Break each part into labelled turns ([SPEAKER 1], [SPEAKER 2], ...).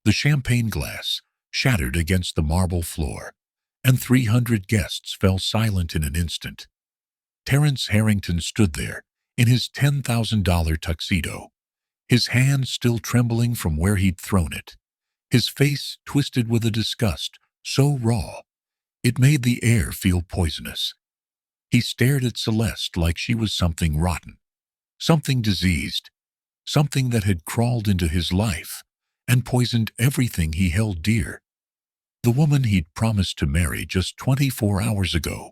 [SPEAKER 1] The champagne glass shattered against the marble floor, and 300 guests fell silent in an instant. Terrence Harrington stood there in his $10,000 tuxedo, his hand still trembling from where he'd thrown it, his face twisted with a disgust so raw it made the air feel poisonous. He stared at Celeste like she was something rotten, something diseased, something that had crawled into his life and poisoned everything he held dear. The woman he'd promised to marry just 24 hours ago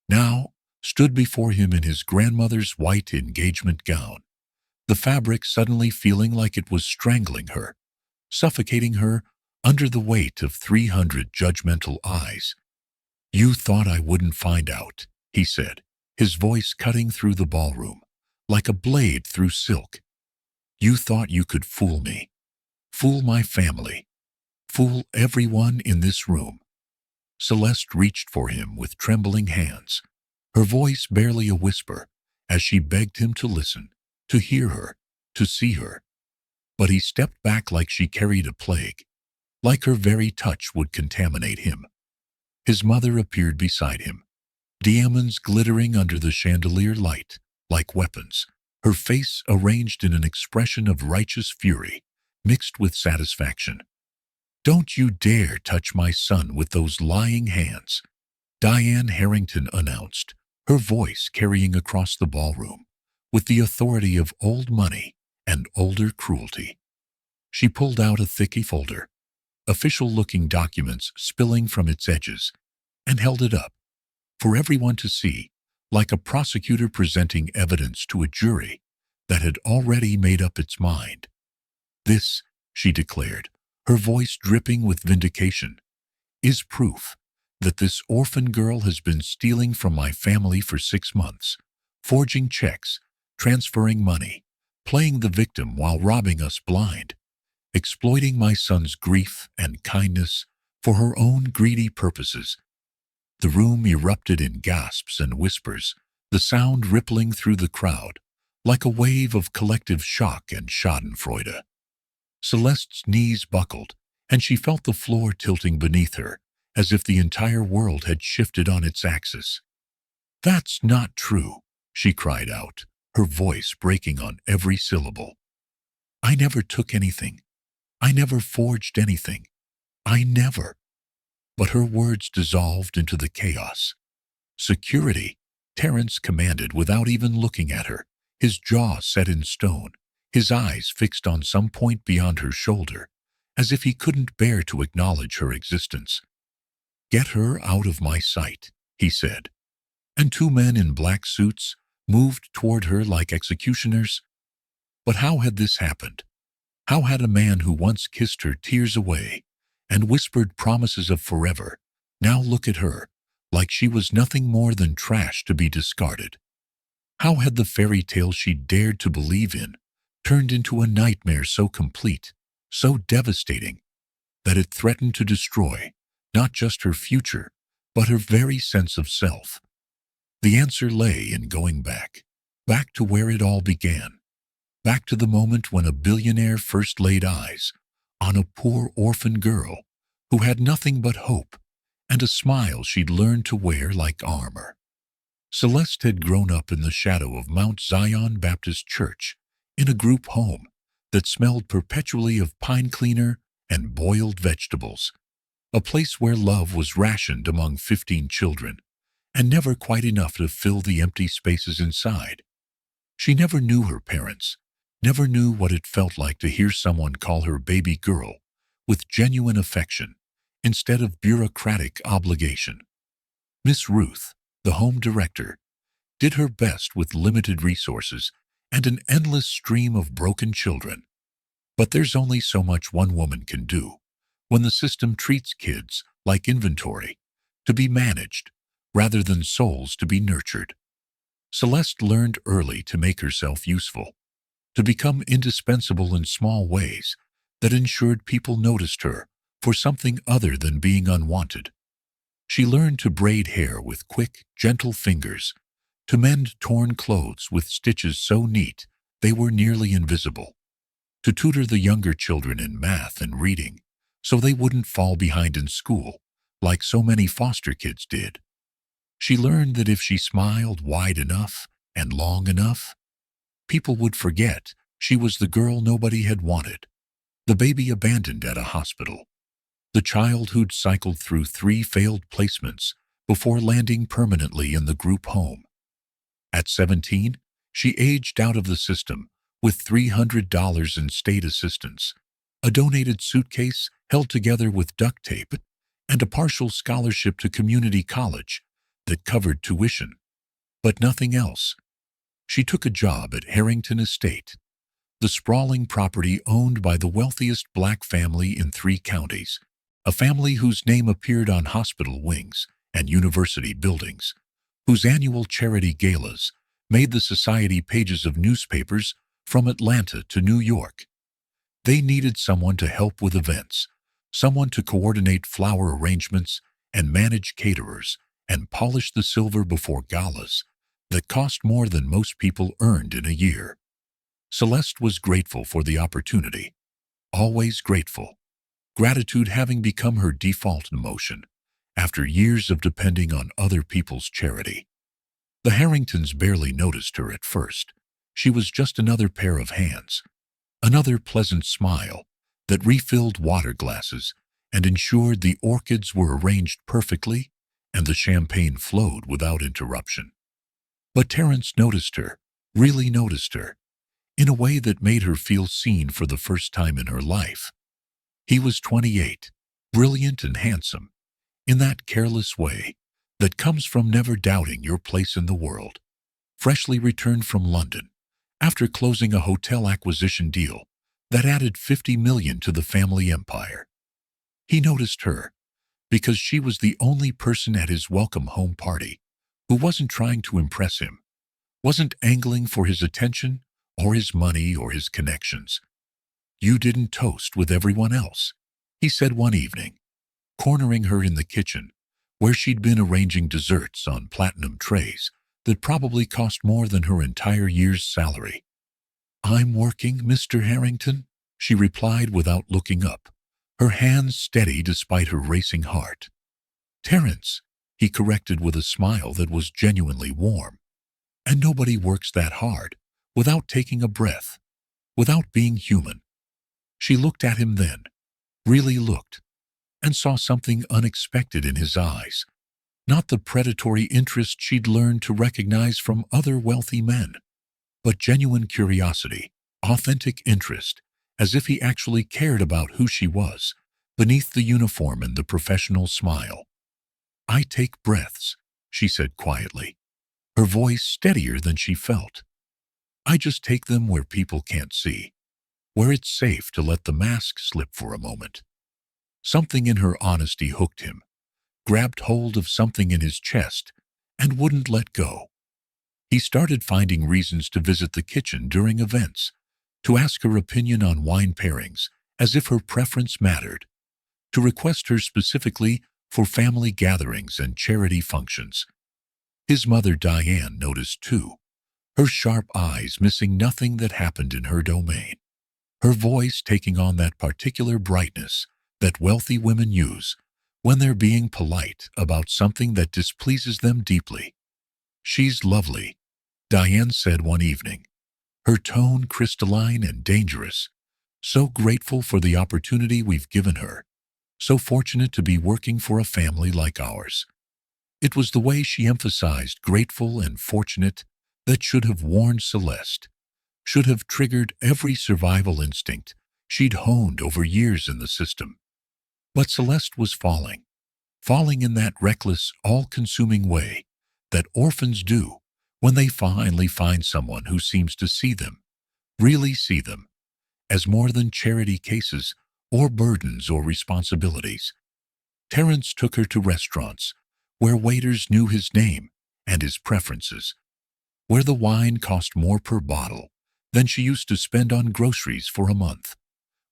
[SPEAKER 1] now stood before him in his grandmother's white engagement gown, the fabric suddenly feeling like it was strangling her, suffocating her under the weight of 300 judgmental eyes. "You thought I wouldn't find out," he said, his voice cutting through the ballroom like a blade through silk. "You thought you could fool me, fool my family, fool everyone in this room." Celeste reached for him with trembling hands, her voice barely a whisper, as she begged him to listen, to hear her, to see her. But he stepped back like she carried a plague, like her very touch would contaminate him. His mother appeared beside him, diamonds glittering under the chandelier light like weapons, her face arranged in an expression of righteous fury mixed with satisfaction. "Don't you dare touch my son with those lying hands," Diane Harrington announced, her voice carrying across the ballroom with the authority of old money and older cruelty. She pulled out a thick folder, official-looking documents spilling from its edges, and held it up for everyone to see, like a prosecutor presenting evidence to a jury that had already made up its mind. "This," she declared, her voice dripping with vindication, "is proof that this orphan girl has been stealing from my family for 6 months, forging checks, transferring money, playing the victim while robbing us blind, exploiting my son's grief and kindness for her own greedy purposes." The room erupted in gasps and whispers, the sound rippling through the crowd like a wave of collective shock and schadenfreude. Celeste's knees buckled, and she felt the floor tilting beneath her, as if the entire world had shifted on its axis. "That's not true," she cried out, her voice breaking on every syllable. "I never took anything. I never forged anything. I never." But her words dissolved into the chaos. "Security," Terrence commanded without even looking at her, his jaw set in stone, his eyes fixed on some point beyond her shoulder, as if he couldn't bear to acknowledge her existence. "Get her out of my sight," he said, and 2 men in black suits moved toward her like executioners. But how had this happened? How had a man who once kissed her tears away and whispered promises of forever now look at her like she was nothing more than trash to be discarded? How had the fairy tale she dared to believe in turned into a nightmare so complete, so devastating, that it threatened to destroy not just her future, but her very sense of self? The answer lay in going back to where it all began, back to the moment when a billionaire first laid eyes on a poor orphan girl who had nothing but hope and a smile she'd learned to wear like armor. Celeste had grown up in the shadow of Mount Zion Baptist Church, in a group home that smelled perpetually of pine cleaner and boiled vegetables, a place where love was rationed among 15 children, and never quite enough to fill the empty spaces inside. She never knew her parents, never knew what it felt like to hear someone call her baby girl with genuine affection instead of bureaucratic obligation. Miss Ruth, the home director, did her best with limited resources and an endless stream of broken children. But there's only so much one woman can do when the system treats kids like inventory, to be managed, rather than souls to be nurtured. Celeste learned early to make herself useful, to become indispensable in small ways that ensured people noticed her for something other than being unwanted. She learned to braid hair with quick, gentle fingers, to mend torn clothes with stitches so neat they were nearly invisible, to tutor the younger children in math and reading so they wouldn't fall behind in school like so many foster kids did. She learned that if she smiled wide enough and long enough, people would forget she was the girl nobody had wanted, the baby abandoned at a hospital, the child who'd cycled through 3 failed placements before landing permanently in the group home. At 17, she aged out of the system with $300 in state assistance, a donated suitcase held together with duct tape, and a partial scholarship to community college that covered tuition, but nothing else. She took a job at Harrington Estate, the sprawling property owned by the wealthiest black family in 3 counties, a family whose name appeared on hospital wings and university buildings, whose annual charity galas made the society pages of newspapers from Atlanta to New York. They needed someone to help with events, someone to coordinate flower arrangements and manage caterers and polish the silver before galas that cost more than most people earned in a year. Celeste was grateful for the opportunity, always grateful, gratitude having become her default emotion after years of depending on other people's charity. The Harringtons barely noticed her at first. She was just another pair of hands, another pleasant smile that refilled water glasses and ensured the orchids were arranged perfectly and the champagne flowed without interruption. But Terrence noticed her, really noticed her, in a way that made her feel seen for the first time in her life. He was 28, brilliant and handsome, in that careless way that comes from never doubting your place in the world. Freshly returned from London, after closing a hotel acquisition deal that added $50 million to the family empire. He noticed her because she was the only person at his welcome home party who wasn't trying to impress him, wasn't angling for his attention or his money or his connections. "You didn't toast with everyone else," he said one evening, cornering her in the kitchen, where she'd been arranging desserts on platinum trays that probably cost more than her entire year's salary. "I'm working, Mr. Harrington," she replied without looking up, her hands steady despite her racing heart. "Terrence," he corrected with a smile that was genuinely warm. "And nobody works that hard without taking a breath, without being human." She looked at him then, really looked, and saw something unexpected in his eyes. Not the predatory interest she'd learned to recognize from other wealthy men, but genuine curiosity, authentic interest, as if he actually cared about who she was, beneath the uniform and the professional smile. "I take breaths," she said quietly, her voice steadier than she felt. "I just take them where people can't see, where it's safe to let the mask slip for a moment." Something in her honesty hooked him, grabbed hold of something in his chest, and wouldn't let go. He started finding reasons to visit the kitchen during events, to ask her opinion on wine pairings as if her preference mattered, to request her specifically for family gatherings and charity functions. His mother Diane noticed too, her sharp eyes missing nothing that happened in her domain, her voice taking on that particular brightness that wealthy women use when they're being polite about something that displeases them deeply. "She's lovely," Diane said one evening, her tone crystalline and dangerous. "So grateful for the opportunity we've given her, so fortunate to be working for a family like ours." It was the way she emphasized grateful and fortunate that should have warned Celeste, should have triggered every survival instinct she'd honed over years in the system. But Celeste was falling in that reckless, all-consuming way that orphans do when they finally find someone who seems to see them, really see them, as more than charity cases or burdens or responsibilities. Terrence took her to restaurants where waiters knew his name and his preferences, where the wine cost more per bottle than she used to spend on groceries for a month,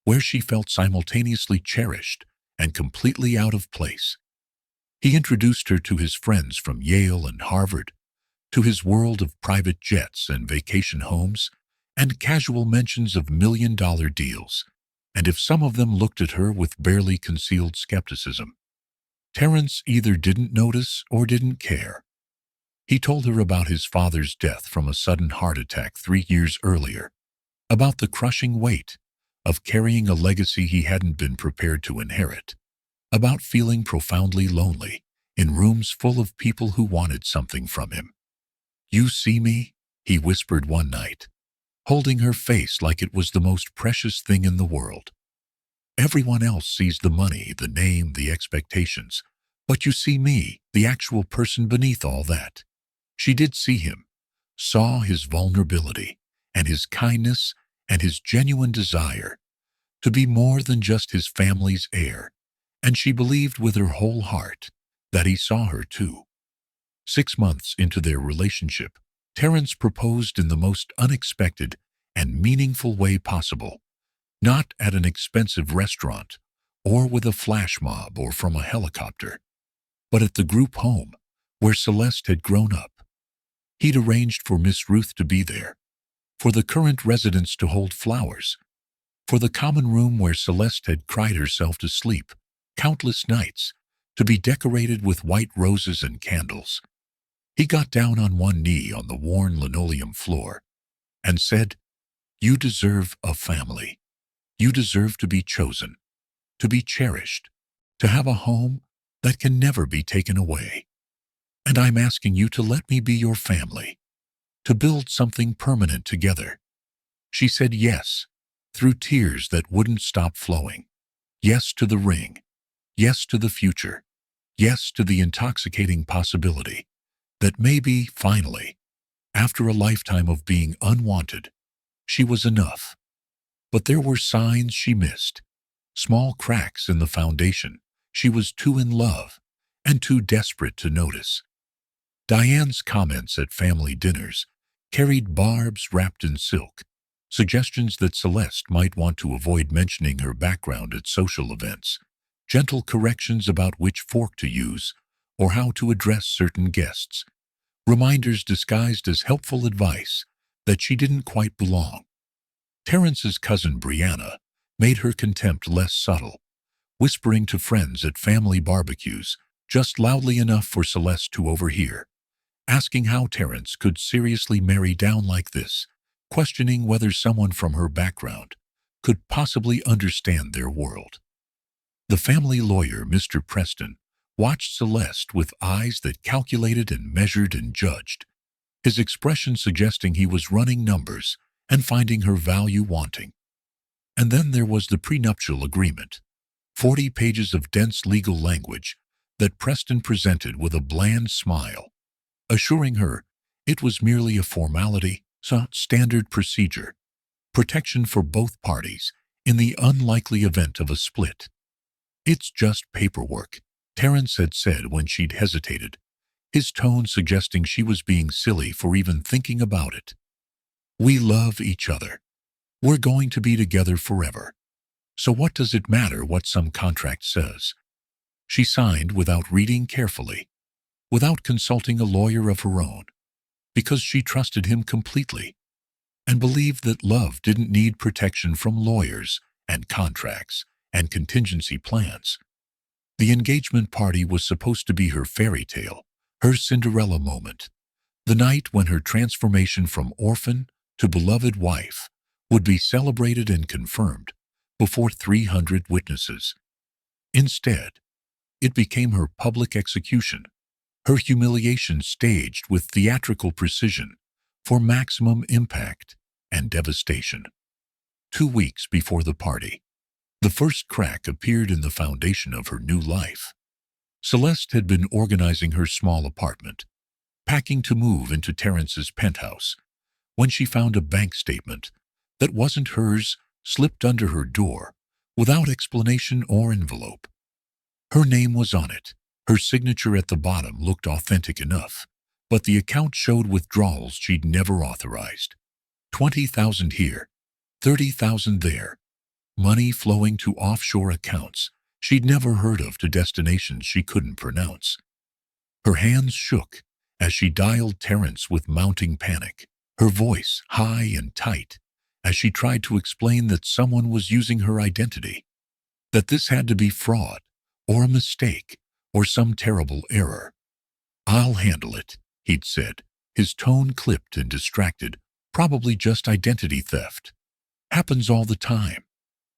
[SPEAKER 1] where she felt simultaneously cherished and completely out of place. He introduced her to his friends from Yale and Harvard, to his world of private jets and vacation homes, and casual mentions of million-dollar deals. and if some of them looked at her with barely concealed skepticism, Terrence either didn't notice or didn't care. He told her about his father's death from a sudden heart attack 3 years earlier, about the crushing weight of carrying a legacy he hadn't been prepared to inherit, about feeling profoundly lonely in rooms full of people who wanted something from him. "You see me?" he whispered one night, holding her face like it was the most precious thing in the world. "Everyone else sees the money, the name, the expectations, but you see me, the actual person beneath all that." She did see him, saw his vulnerability and his kindness and his genuine desire to be more than just his family's heir, and she believed with her whole heart that he saw her too. 6 months into their relationship, Terrence proposed in the most unexpected and meaningful way possible, not at an expensive restaurant or with a flash mob or from a helicopter, but at the group home where Celeste had grown up. He'd arranged for Miss Ruth to be there, for the current residents to hold flowers, for the common room where Celeste had cried herself to sleep countless nights to be decorated with white roses and candles. He got down on one knee on the worn linoleum floor and said, "You deserve a family. You deserve to be chosen, to be cherished, to have a home that can never be taken away. And I'm asking you to let me be your family, to build something permanent together." She said yes, through tears that wouldn't stop flowing. Yes to the ring. Yes to the future. Yes to the intoxicating possibility that maybe, finally, after a lifetime of being unwanted, she was enough. But there were signs she missed, small cracks in the foundation she was too in love and too desperate to notice. Diane's comments at family dinners carried barbs wrapped in silk, suggestions that Celeste might want to avoid mentioning her background at social events, gentle corrections about which fork to use or how to address certain guests, reminders disguised as helpful advice that she didn't quite belong. Terrence's cousin Brianna made her contempt less subtle, whispering to friends at family barbecues just loudly enough for Celeste to overhear, asking how Terrence could seriously marry down like this, questioning whether someone from her background could possibly understand their world. The family lawyer, Mr. Preston, watched Celeste with eyes that calculated and measured and judged, his expression suggesting he was running numbers and finding her value wanting. And then there was the prenuptial agreement, 40 pages of dense legal language that Preston presented with a bland smile, assuring her it was merely a formality, standard procedure, protection for both parties in the unlikely event of a split. "It's just paperwork," Terrence had said when she'd hesitated, his tone suggesting she was being silly for even thinking about it. "We love each other. We're going to be together forever. So what does it matter what some contract says?" She signed without reading carefully, without consulting a lawyer of her own, because she trusted him completely and believed that love didn't need protection from lawyers and contracts and contingency plans. The engagement party was supposed to be her fairy tale, her Cinderella moment, the night when her transformation from orphan to beloved wife would be celebrated and confirmed before 300 witnesses. Instead, it became her public execution, her humiliation staged with theatrical precision for maximum impact and devastation. 2 weeks before the party, the first crack appeared in the foundation of her new life. Celeste had been organizing her small apartment, packing to move into Terrence's penthouse, when she found a bank statement that wasn't hers slipped under her door without explanation or envelope. Her name was on it. Her signature at the bottom looked authentic enough, but the account showed withdrawals she'd never authorized. 20,000 here, 30,000 there. Money flowing to offshore accounts she'd never heard of to destinations she couldn't pronounce. Her hands shook as she dialed Terrence with mounting panic, her voice high and tight, as she tried to explain that someone was using her identity, that this had to be fraud, or a mistake, or some terrible error. "I'll handle it," he'd said, his tone clipped and distracted. "Probably just identity theft. Happens all the time.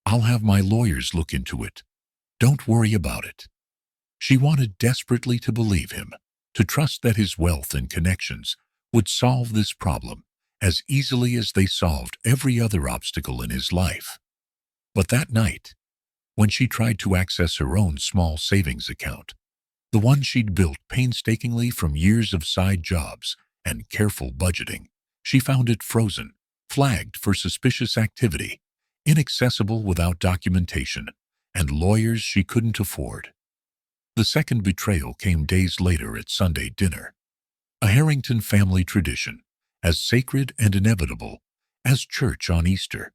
[SPEAKER 1] I'll have my lawyers look into it. Don't worry about it." She wanted desperately to believe him, to trust that his wealth and connections would solve this problem as easily as they solved every other obstacle in his life. But that night, when she tried to access her own small savings account, the one she'd built painstakingly from years of side jobs and careful budgeting, she found it frozen, flagged for suspicious activity, inaccessible without documentation, and lawyers she couldn't afford. The second betrayal came days later at Sunday dinner, a Harrington family tradition, as sacred and inevitable as church on Easter,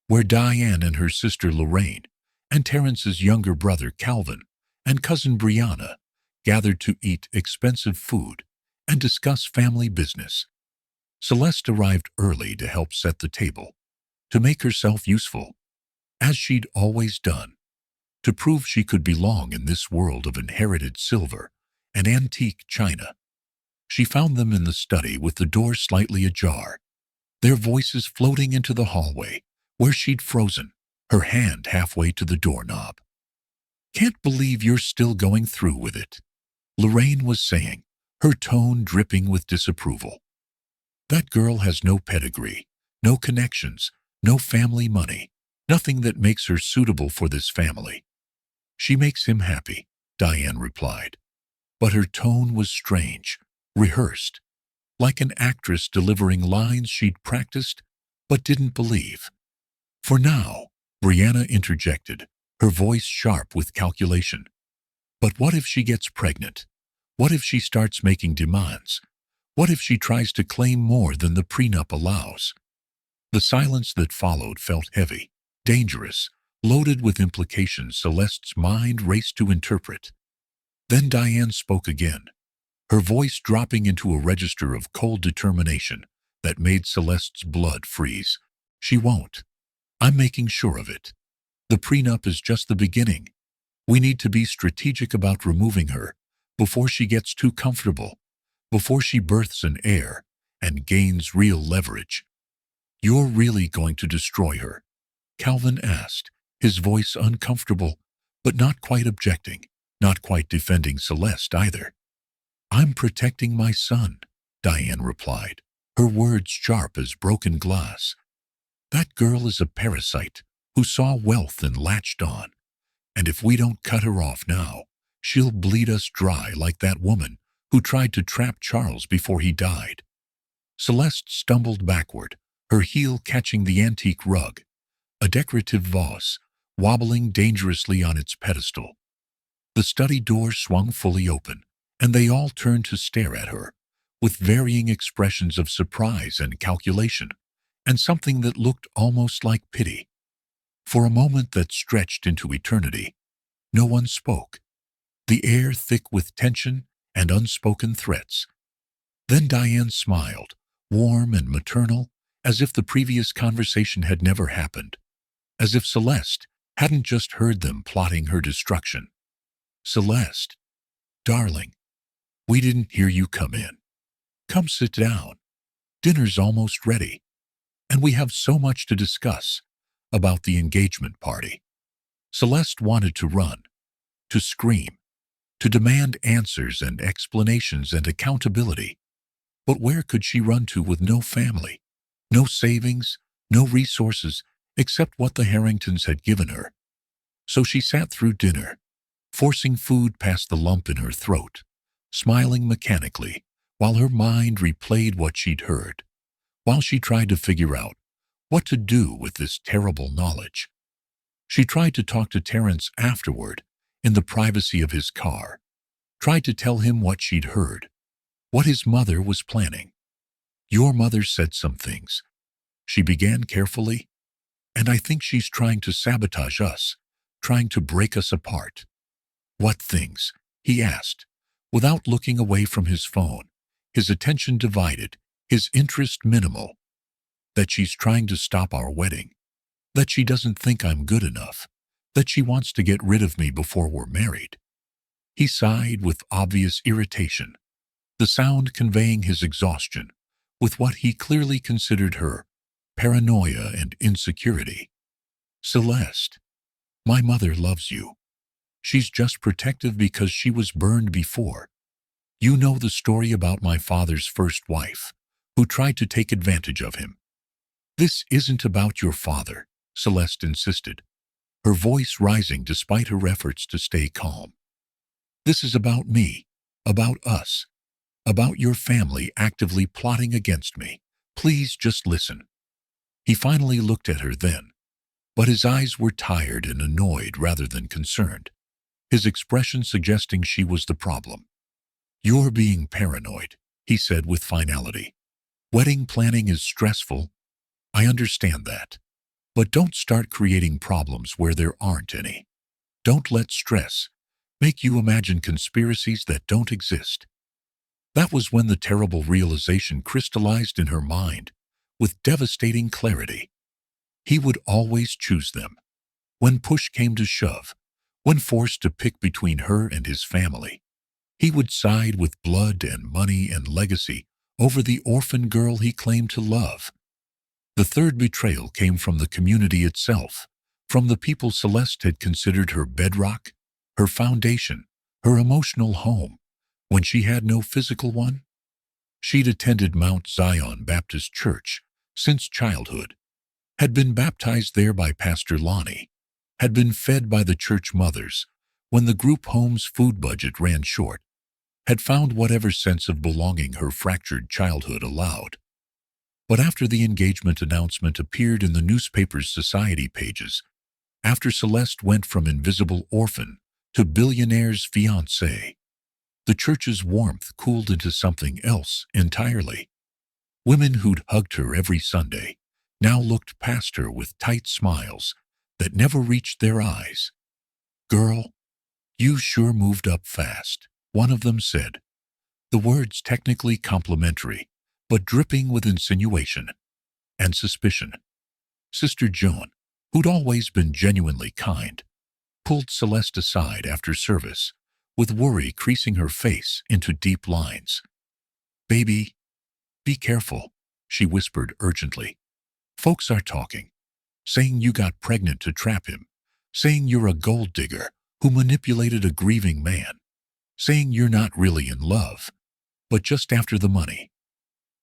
[SPEAKER 1] where Diane and her sister Lorraine, and Terrence's younger brother Calvin, and cousin Brianna gathered to eat expensive food and discuss family business. Celeste arrived early to help set the table, to make herself useful, as she'd always done, to prove she could belong in this world of inherited silver and antique china. She found them in the study with the door slightly ajar, their voices floating into the hallway where she'd frozen, her hand halfway to the doorknob. "Can't believe you're still going through with it," Lorraine was saying, her tone dripping with disapproval. "That girl has no pedigree, no connections, no family money, nothing that makes her suitable for this family." "She makes him happy," Diane replied. But her tone was strange, rehearsed, like an actress delivering lines she'd practiced but didn't believe. "For now," Brianna interjected, her voice sharp with calculation. "But what if she gets pregnant? What if she starts making demands? What if she tries to claim more than the prenup allows?" The silence that followed felt heavy, dangerous, loaded with implications Celeste's mind raced to interpret. Then Diane spoke again, her voice dropping into a register of cold determination that made Celeste's blood freeze. "She won't. I'm making sure of it. The prenup is just the beginning. We need to be strategic about removing her before she gets too comfortable, before she births an heir and gains real leverage." "You're really going to destroy her?" Calvin asked, his voice uncomfortable, but not quite objecting, not quite defending Celeste either. "I'm protecting my son," Diane replied, her words sharp as broken glass. "That girl is a parasite who saw wealth and latched on. And if we don't cut her off now, she'll bleed us dry like that woman who tried to trap Charles before he died." Celeste stumbled backward, her heel catching the antique rug, a decorative vase, wobbling dangerously on its pedestal. The study door swung fully open, and they all turned to stare at her, with varying expressions of surprise and calculation, and something that looked almost like pity. For a moment that stretched into eternity, no one spoke, the air thick with tension and unspoken threats. Then Diane smiled, warm and maternal, as if the previous conversation had never happened, as if Celeste hadn't just heard them plotting her destruction. "Celeste, darling, we didn't hear you come in. Come sit down. Dinner's almost ready, and we have so much to discuss about the engagement party." Celeste wanted to run, to scream, to demand answers and explanations and accountability. But where could she run to with no family, no savings, no resources except what the Harringtons had given her? So she sat through dinner, forcing food past the lump in her throat, smiling mechanically while her mind replayed what she'd heard, while she tried to figure out what to do with this terrible knowledge. She tried to talk to Terrence afterward in the privacy of his car, tried to tell him what she'd heard, what his mother was planning. "Your mother said some things," she began carefully, "and I think she's trying to sabotage us, trying to break us apart." "What things?" he asked, without looking away from his phone, his attention divided, his interest minimal. that she's trying to stop our wedding, that she doesn't think I'm good enough, that she wants to get rid of me before we're married." He sighed with obvious irritation, the sound conveying his exhaustion with what he clearly considered her paranoia and insecurity. "Celeste, my mother loves you. She's just protective because she was burned before. You know the story about my father's first wife, who tried to take advantage of him." "This isn't about your father," Celeste insisted, her voice rising despite her efforts to stay calm. "This is about me, about us, about your family actively plotting against me. Please just listen." He finally looked at her then, but his eyes were tired and annoyed rather than concerned, his expression suggesting she was the problem. "You're being paranoid," he said with finality. "Wedding planning is stressful. I understand that. But don't start creating problems where there aren't any. Don't let stress make you imagine conspiracies that don't exist." That was when the terrible realization crystallized in her mind with devastating clarity. He would always choose them. When push came to shove, when forced to pick between her and his family, he would side with blood and money and legacy over the orphan girl he claimed to love. The third betrayal came from the community itself, from the people Celeste had considered her bedrock, her foundation, her emotional home, when she had no physical one. She'd attended Mount Zion Baptist Church since childhood, had been baptized there by Pastor Lonnie, had been fed by the church mothers when the group home's food budget ran short, had found whatever sense of belonging her fractured childhood allowed. But after the engagement announcement appeared in the newspaper's society pages, after Celeste went from invisible orphan to billionaire's fiancé, the church's warmth cooled into something else entirely. Women who'd hugged her every Sunday now looked past her with tight smiles that never reached their eyes. "Girl, you sure moved up fast," one of them said, the words technically complimentary, but dripping with insinuation and suspicion. Sister Joan, who'd always been genuinely kind, pulled Celeste aside after service, with worry creasing her face into deep lines. "Baby, be careful," she whispered urgently. "Folks are talking, saying you got pregnant to trap him, saying you're a gold digger who manipulated a grieving man, saying you're not really in love, but just after the money."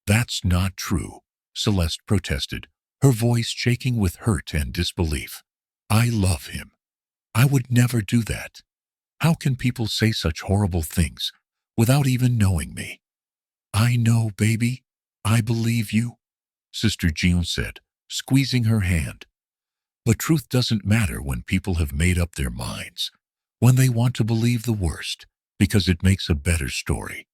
[SPEAKER 1] "That's not true," Celeste protested, her voice shaking with hurt and disbelief. "I love him. I would never do that. How can people say such horrible things without even knowing me?" "I know, baby. I believe you," Sister Jean said, squeezing her hand. "But truth doesn't matter when people have made up their minds, when they want to believe the worst, because it makes a better story,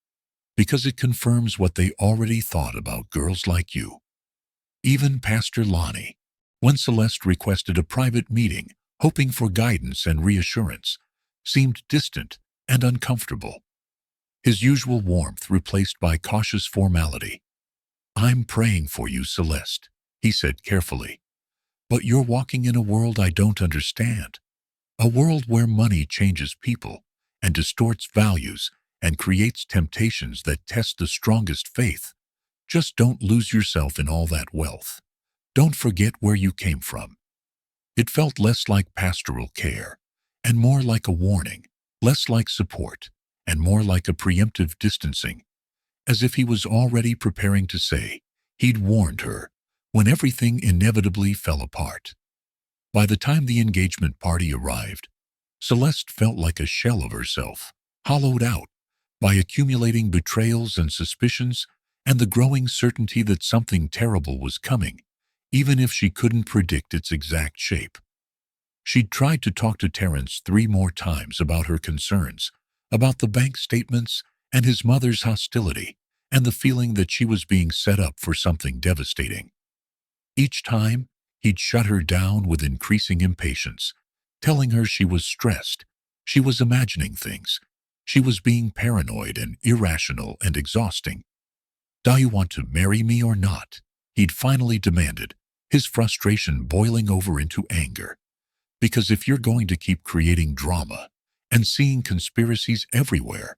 [SPEAKER 1] because it confirms what they already thought about girls like you." Even Pastor Lonnie, when Celeste requested a private meeting, hoping for guidance and reassurance, seemed distant and uncomfortable, his usual warmth replaced by cautious formality. "I'm praying for you, Celeste," he said carefully, "but you're walking in a world I don't understand, a world where money changes people and distorts values and creates temptations that test the strongest faith. Just don't lose yourself in all that wealth. Don't forget where you came from." It felt less like pastoral care and more like a warning, less like support and more like a preemptive distancing, as if he was already preparing to say he'd warned her when everything inevitably fell apart. By the time the engagement party arrived, Celeste felt like a shell of herself, hollowed out by accumulating betrayals and suspicions and the growing certainty that something terrible was coming, even if she couldn't predict its exact shape. She'd tried to talk to Terrence 3 more times about her concerns, about the bank statements and his mother's hostility, and the feeling that she was being set up for something devastating. Each time, he'd shut her down with increasing impatience, telling her she was stressed, she was imagining things, she was being paranoid and irrational and exhausting. "Do you want to marry me or not?" he'd finally demanded, his frustration boiling over into anger. Because if you're going to keep creating drama and seeing conspiracies everywhere,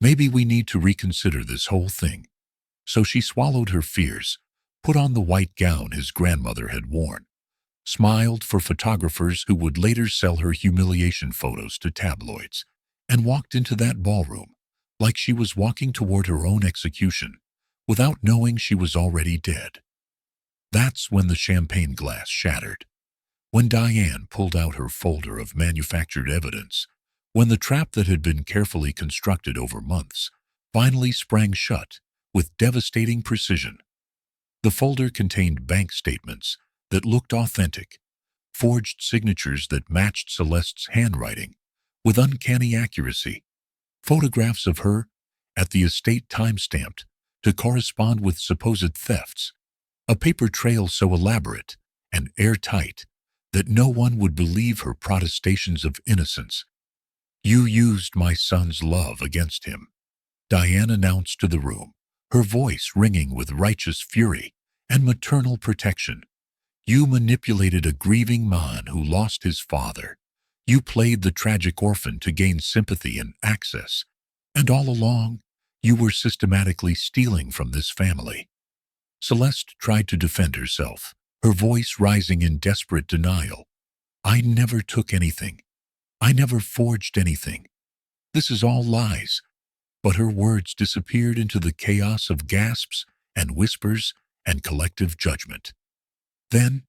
[SPEAKER 1] maybe we need to reconsider this whole thing. So she swallowed her fears, put on the white gown his grandmother had worn, smiled for photographers who would later sell her humiliation photos to tabloids, and walked into that ballroom like she was walking toward her own execution, without knowing she was already dead. That's when the champagne glass shattered. When Diane pulled out her folder of manufactured evidence, when the trap that had been carefully constructed over months finally sprang shut with devastating precision. The folder contained bank statements that looked authentic, forged signatures that matched Celeste's handwriting with uncanny accuracy, photographs of her at the estate time-stamped to correspond with supposed thefts, a paper trail so elaborate and airtight that no one would believe her protestations of innocence. "You used my son's love against him," Diane announced to the room, her voice ringing with righteous fury and maternal protection. "You manipulated a grieving man who lost his father. You played the tragic orphan to gain sympathy and access. And all along, you were systematically stealing from this family." Celeste tried to defend herself, her voice rising in desperate denial. "I never took anything. I never forged anything. This is all lies." But her words disappeared into the chaos of gasps and whispers and collective judgment. "Then,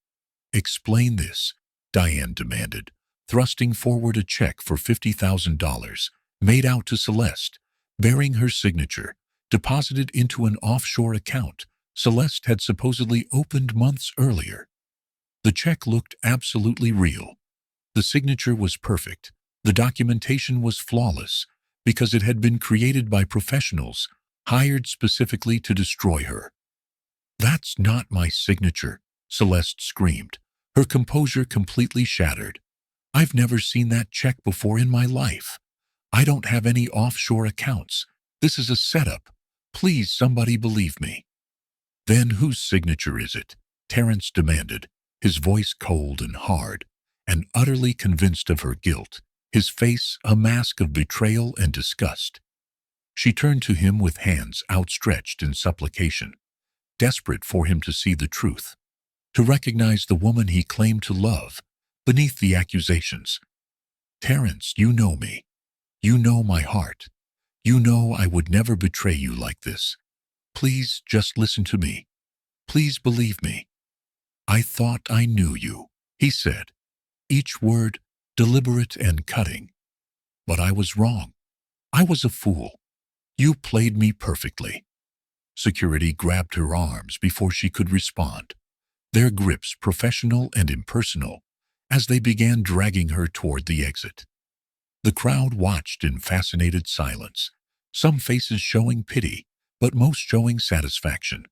[SPEAKER 1] explain this," Diane demanded, thrusting forward a check for $50,000, made out to Celeste, bearing her signature, deposited into an offshore account Celeste had supposedly opened months earlier. The check looked absolutely real. The signature was perfect. The documentation was flawless, because it had been created by professionals hired specifically to destroy her. "That's not my signature," Celeste screamed, her composure completely shattered. "I've never seen that check before in my life. I don't have any offshore accounts. This is a setup. Please, somebody believe me." "Then whose signature is it?" Terrence demanded, his voice cold and hard, and utterly convinced of her guilt, his face a mask of betrayal and disgust. She turned to him with hands outstretched in supplication, desperate for him to see the truth, to recognize the woman he claimed to love beneath the accusations. "Terrence, you know me. You know my heart. You know I would never betray you like this. Please just listen to me. Please believe me." "I thought I knew you," he said, each word deliberate and cutting. "But I was wrong. I was a fool. You played me perfectly." Security grabbed her arms before she could respond, their grips professional and impersonal, as they began dragging her toward the exit. The crowd watched in fascinated silence, some faces showing pity, but most showing satisfaction.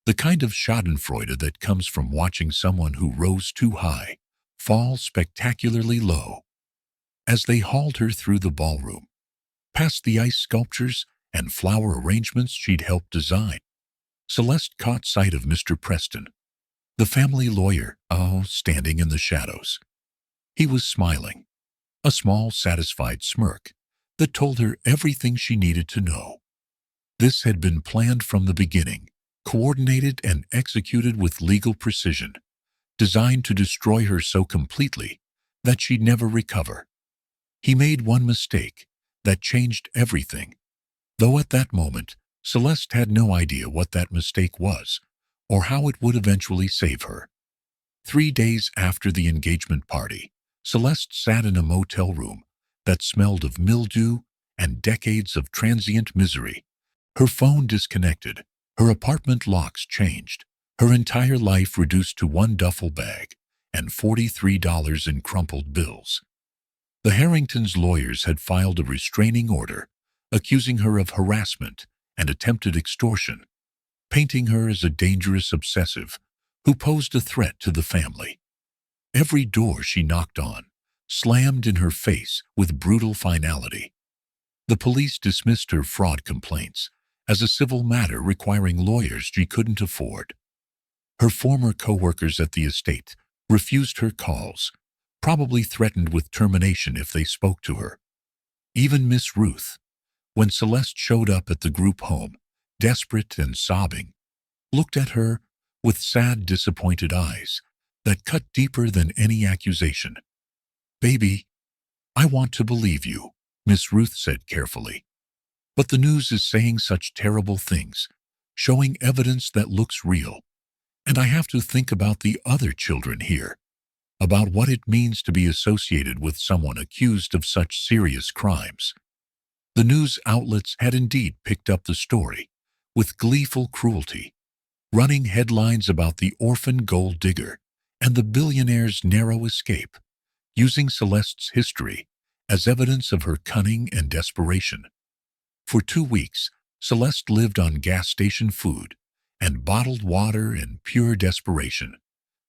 [SPEAKER 1] The kind of schadenfreude that comes from watching someone who rose too high fall spectacularly low. As they hauled her through the ballroom, past the ice sculptures and flower arrangements she'd helped design, Celeste caught sight of Mr. Preston, the family lawyer, standing in the shadows. He was smiling, a small, satisfied smirk that told her everything she needed to know. This had been planned from the beginning, coordinated and executed with legal precision, designed to destroy her so completely that she'd never recover. He made one mistake that changed everything, though at that moment, Celeste had no idea what that mistake was or how it would eventually save her. 3 days after the engagement party, Celeste sat in a motel room that smelled of mildew and decades of transient misery. Her phone disconnected, her apartment locks changed, her entire life reduced to one duffel bag and $43 in crumpled bills. The Harringtons' lawyers had filed a restraining order, accusing her of harassment and attempted extortion, painting her as a dangerous obsessive who posed a threat to the family. Every door she knocked on slammed in her face with brutal finality. The police dismissed her fraud complaints as a civil matter requiring lawyers she couldn't afford. Her former co-workers at the estate refused her calls, probably threatened with termination if they spoke to her. Even Miss Ruth, when Celeste showed up at the group home, desperate and sobbing, looked at her with sad, disappointed eyes that cut deeper than any accusation. "Baby, I want to believe you," Miss Ruth said carefully. "But the news is saying such terrible things, showing evidence that looks real. And I have to think about the other children here, about what it means to be associated with someone accused of such serious crimes." The news outlets had indeed picked up the story with gleeful cruelty, running headlines about the orphan gold digger and the billionaire's narrow escape, using Celeste's history as evidence of her cunning and desperation. For 2 weeks, Celeste lived on gas station food and bottled water in pure desperation,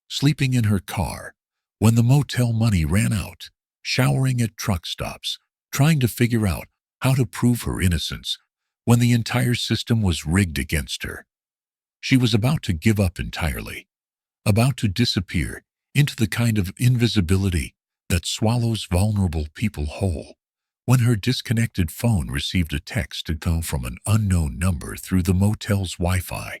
[SPEAKER 1] sleeping in her car when the motel money ran out, showering at truck stops, trying to figure out how to prove her innocence when the entire system was rigged against her. She was about to give up entirely, about to disappear into the kind of invisibility that swallows vulnerable people whole, when her disconnected phone received a text to come from an unknown number through the motel's Wi-Fi.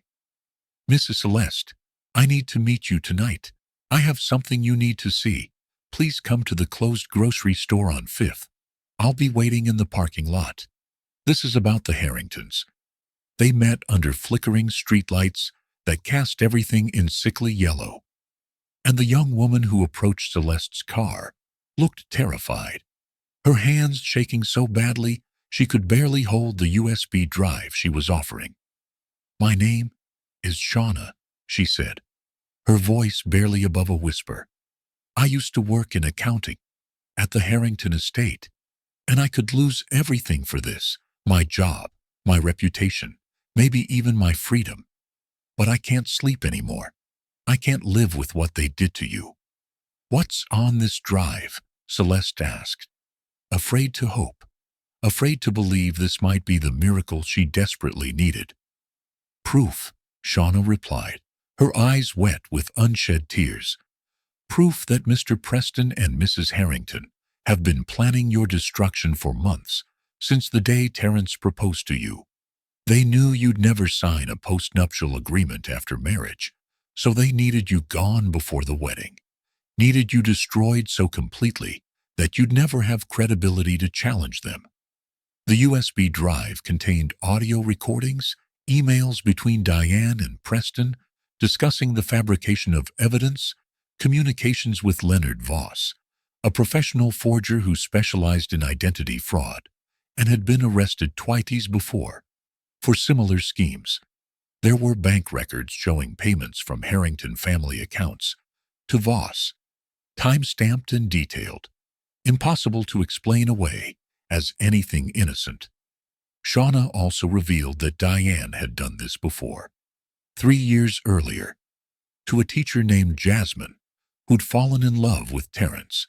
[SPEAKER 1] "Mrs. Celeste, I need to meet you tonight. I have something you need to see. Please come to the closed grocery store on 5th. I'll be waiting in the parking lot." This is about the Harringtons. They met under flickering streetlights that cast everything in sickly yellow. And the young woman who approached Celeste's car looked terrified, her hands shaking so badly she could barely hold the USB drive she was offering. "My name is Shauna," she said, her voice barely above a whisper. "I used to work in accounting at the Harrington estate, and I could lose everything for this, my job, my reputation, maybe even my freedom. But I can't sleep anymore. I can't live with what they did to you." "What's on this drive?" Celeste asked, afraid to hope, afraid to believe this might be the miracle she desperately needed. "Proof," Shauna replied, her eyes wet with unshed tears. "Proof that Mr. Preston and Mrs. Harrington have been planning your destruction for months, since the day Terrence proposed to you. They knew you'd never sign a postnuptial agreement after marriage, so they needed you gone before the wedding, needed you destroyed so completely that you'd never have credibility to challenge them." The USB drive contained audio recordings, emails between Diane and Preston, discussing the fabrication of evidence, communications with Leonard Voss, a professional forger who specialized in identity fraud and had been arrested twice before for similar schemes. There were bank records showing payments from Harrington family accounts to Voss, time-stamped and detailed, impossible to explain away as anything innocent. Shauna also revealed that Diane had done this before, 3 years earlier, to a teacher named Jasmine, who'd fallen in love with Terrence,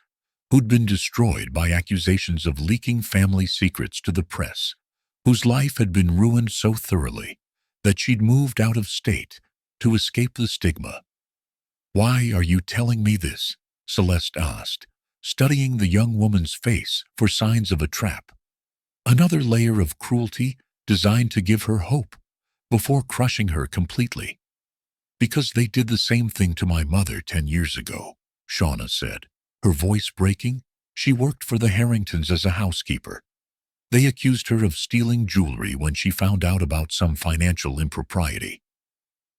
[SPEAKER 1] who'd been destroyed by accusations of leaking family secrets to the press, whose life had been ruined so thoroughly that she'd moved out of state to escape the stigma. "Why are you telling me this?" Celeste asked, studying the young woman's face for signs of a trap. Another layer of cruelty designed to give her hope before crushing her completely. "Because they did the same thing to my mother 10 years ago," Shauna said, her voice breaking. "She worked for the Harringtons as a housekeeper. They accused her of stealing jewelry when she found out about some financial impropriety.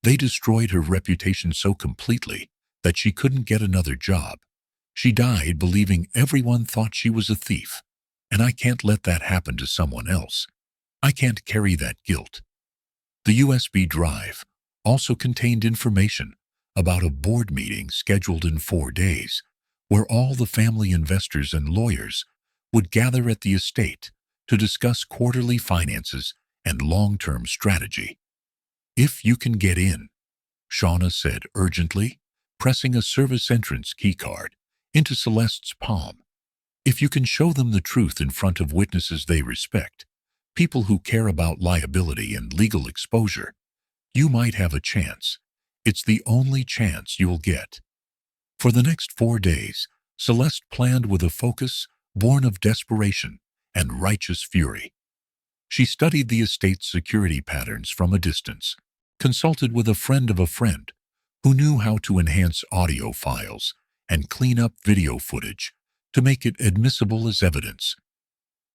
[SPEAKER 1] They destroyed her reputation so completely that she couldn't get another job. She died believing everyone thought she was a thief, and I can't let that happen to someone else. I can't carry that guilt." The USB drive also contained information about a board meeting scheduled in 4 days, where all the family investors and lawyers would gather at the estate to discuss quarterly finances and long-term strategy. "If you can get in," Shauna said urgently, pressing a service entrance keycard into Celeste's palm. "If you can show them the truth in front of witnesses they respect, people who care about liability and legal exposure, you might have a chance. It's the only chance you'll get. For the next 4 days, Celeste planned with a focus born of desperation and righteous fury. She studied the estate's security patterns from a distance, consulted with a friend of a friend who knew how to enhance audio files and clean up video footage to make it admissible as evidence.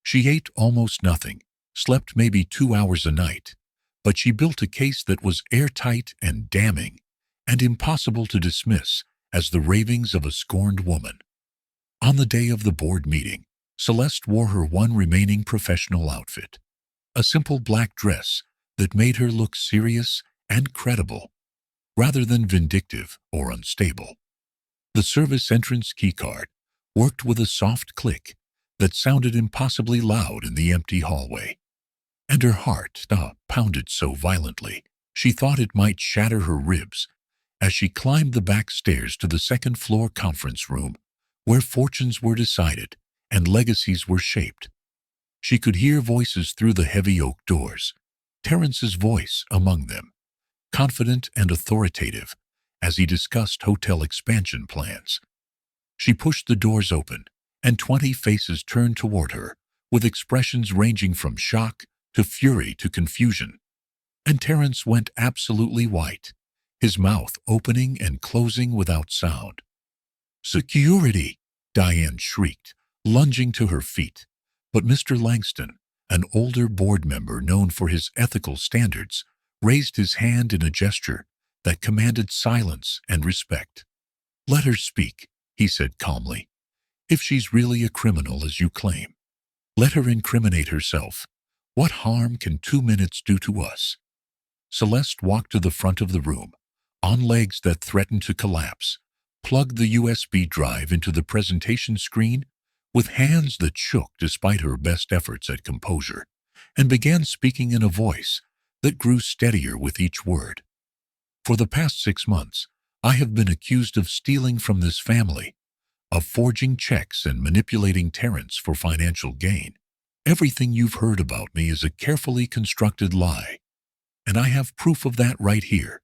[SPEAKER 1] She ate almost nothing, slept maybe 2 hours a night, but she built a case that was airtight and damning and impossible to dismiss as the ravings of a scorned woman. On the day of the board meeting, Celeste wore her one remaining professional outfit, a simple black dress that made her look serious and credible, rather than vindictive or unstable. The service entrance keycard worked with a soft click that sounded impossibly loud in the empty hallway, and her heart pounded so violently she thought it might shatter her ribs as she climbed the back stairs to the second-floor conference room where fortunes were decided and legacies were shaped. She could hear voices through the heavy oak doors, Terrence's voice among them, confident and authoritative as he discussed hotel expansion plans. She pushed the doors open, and 20 faces turned toward her, with expressions ranging from shock to fury to confusion. And Terrence went absolutely white, his mouth opening and closing without sound. "Security!" Diane shrieked, lunging to her feet. But Mr. Langston, an older board member known for his ethical standards, raised his hand in a gesture that commanded silence and respect. "Let her speak," he said calmly. "If she's really a criminal as you claim, let her incriminate herself. What harm can 2 minutes do to us?" Celeste walked to the front of the room, on legs that threatened to collapse, plugged the USB drive into the presentation screen with hands that shook despite her best efforts at composure, and began speaking in a voice that grew steadier with each word. "For the past 6 months, I have been accused of stealing from this family, of forging checks and manipulating Terrence for financial gain. Everything you've heard about me is a carefully constructed lie, and I have proof of that right here."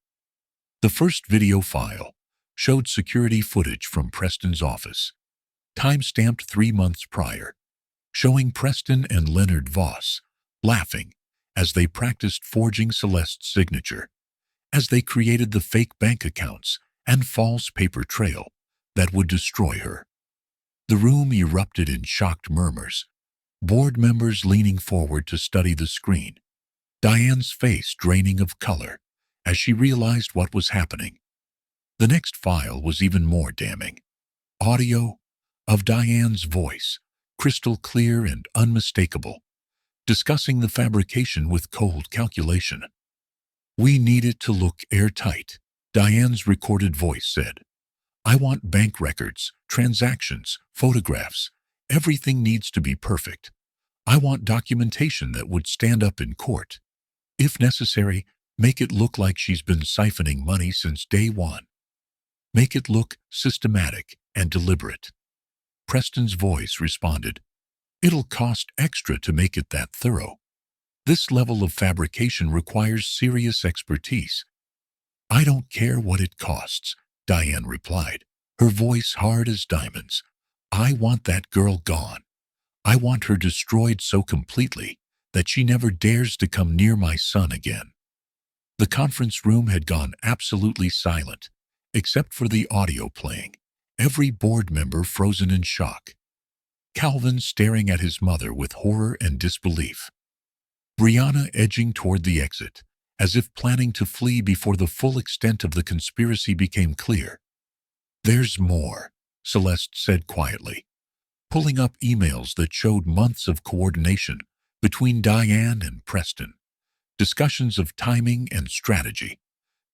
[SPEAKER 1] The first video file showed security footage from Preston's office, time-stamped 3 months prior, showing Preston and Leonard Voss laughing as they practiced forging Celeste's signature, as they created the fake bank accounts and false paper trail that would destroy her. The room erupted in shocked murmurs, board members leaning forward to study the screen, Diane's face draining of color as she realized what was happening. The next file was even more damning. Audio of Diane's voice, crystal clear and unmistakable, discussing the fabrication with cold calculation. "We need it to look airtight," Diane's recorded voice said. "I want bank records, transactions, photographs. Everything needs to be perfect. I want documentation that would stand up in court. If necessary, make it look like she's been siphoning money since day one. Make it look systematic and deliberate." Preston's voice responded, "It'll cost extra to make it that thorough. This level of fabrication requires serious expertise." "I don't care what it costs," Diane replied, her voice hard as diamonds. "I want that girl gone. I want her destroyed so completely that she never dares to come near my son again." The conference room had gone absolutely silent, except for the audio playing, every board member frozen in shock. Calvin staring at his mother with horror and disbelief. Brianna edging toward the exit, as if planning to flee before the full extent of the conspiracy became clear. "There's more," Celeste said quietly, pulling up emails that showed months of coordination between Diane and Preston, discussions of timing and strategy,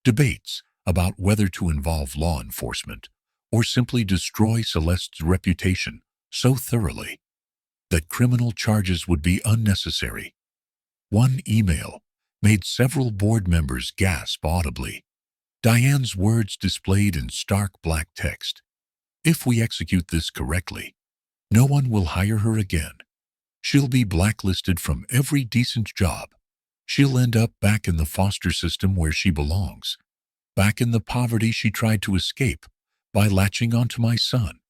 [SPEAKER 1] debates about whether to involve law enforcement or simply destroy Celeste's reputation so thoroughly that criminal charges would be unnecessary. One email made several board members gasp audibly. Diane's words displayed in stark black text. "If we execute this correctly, no one will hire her again. She'll be blacklisted from every decent job. She'll end up back in the foster system where she belongs." back in the poverty she tried to escape by latching onto my son.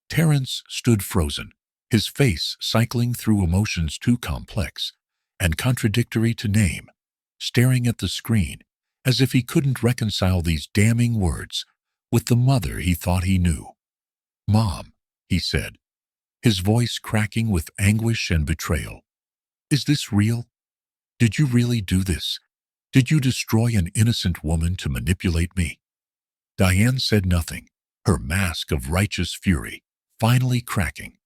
[SPEAKER 1] Terrence stood frozen, his face cycling through emotions too complex and contradictory to name, staring at the screen as if he couldn't reconcile these damning words with the mother he thought he knew. "Mom," he said, his voice cracking with anguish and betrayal. "Is this real? Did you really do this? Did you destroy an innocent woman to manipulate me?" Diane said nothing, her mask of righteous fury finally cracking,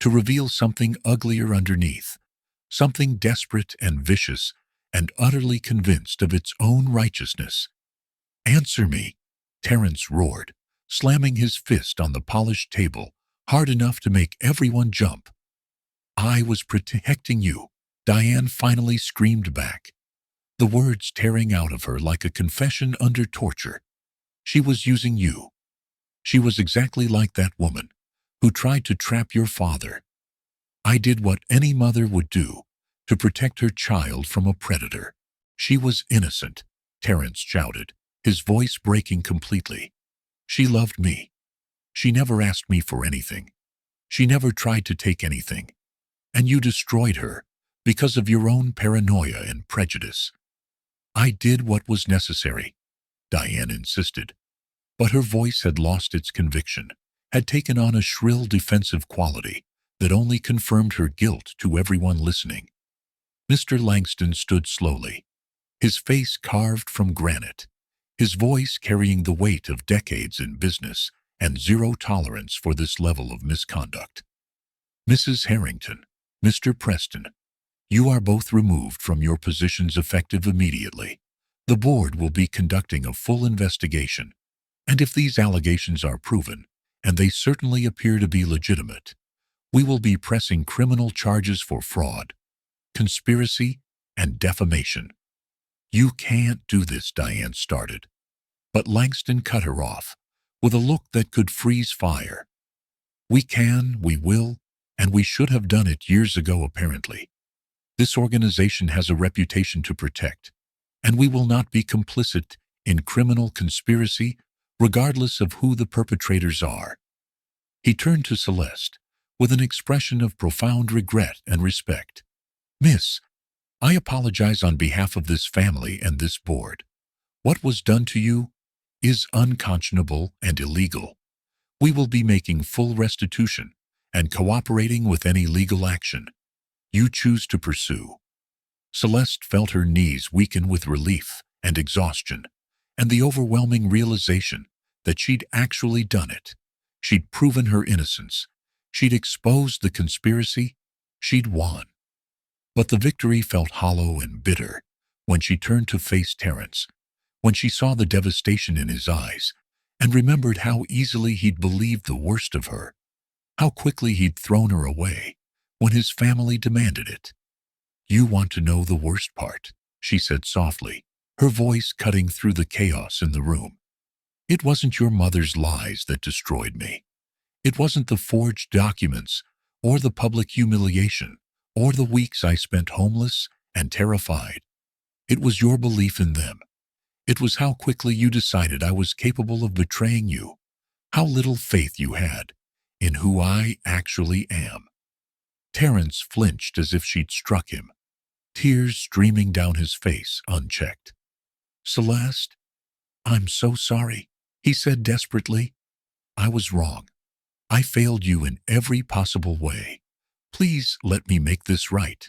[SPEAKER 1] to reveal something uglier underneath, something desperate and vicious and utterly convinced of its own righteousness. "Answer me," Terrence roared, slamming his fist on the polished table hard enough to make everyone jump. "I was protecting you," Diane finally screamed back, the words tearing out of her like a confession under torture. "She was using you. She was exactly like that woman who tried to trap your father. I did what any mother would do to protect her child from a predator. She was innocent," Terrence shouted, his voice breaking completely. "She loved me. She never asked me for anything. She never tried to take anything. And you destroyed her because of your own paranoia and prejudice." "I did what was necessary," Diane insisted, but her voice had lost its conviction, had taken on a shrill defensive quality that only confirmed her guilt to everyone listening. Mr. Langston stood slowly, his face carved from granite, his voice carrying the weight of decades in business and zero tolerance for this level of misconduct. "Mrs. Harrington, Mr. Preston, you are both removed from your positions effective immediately. The board will be conducting a full investigation, and if these allegations are proven, and they certainly appear to be legitimate, we will be pressing criminal charges for fraud, conspiracy, and defamation." "You can't do this," Diane started, but Langston cut her off with a look that could freeze fire. "We can, we will, and we should have done it years ago apparently. This organization has a reputation to protect, and we will not be complicit in criminal conspiracy regardless of who the perpetrators are." He turned to Celeste with an expression of profound regret and respect. "Miss, I apologize on behalf of this family and this board. What was done to you is unconscionable and illegal. We will be making full restitution and cooperating with any legal action you choose to pursue." Celeste felt her knees weaken with relief and exhaustion, and the overwhelming realization that she'd actually done it. She'd proven her innocence. She'd exposed the conspiracy. She'd won. But the victory felt hollow and bitter when she turned to face Terrence, when she saw the devastation in his eyes, and remembered how easily he'd believed the worst of her, how quickly he'd thrown her away when his family demanded it. "You want to know the worst part," she said softly, her voice cutting through the chaos in the room. "It wasn't your mother's lies that destroyed me. It wasn't the forged documents or the public humiliation or the weeks I spent homeless and terrified. It was your belief in them. It was how quickly you decided I was capable of betraying you, how little faith you had in who I actually am." Terrence flinched as if she'd struck him, tears streaming down his face unchecked. "Celeste, I'm so sorry," he said desperately. "I was wrong. I failed you in every possible way. Please let me make this right.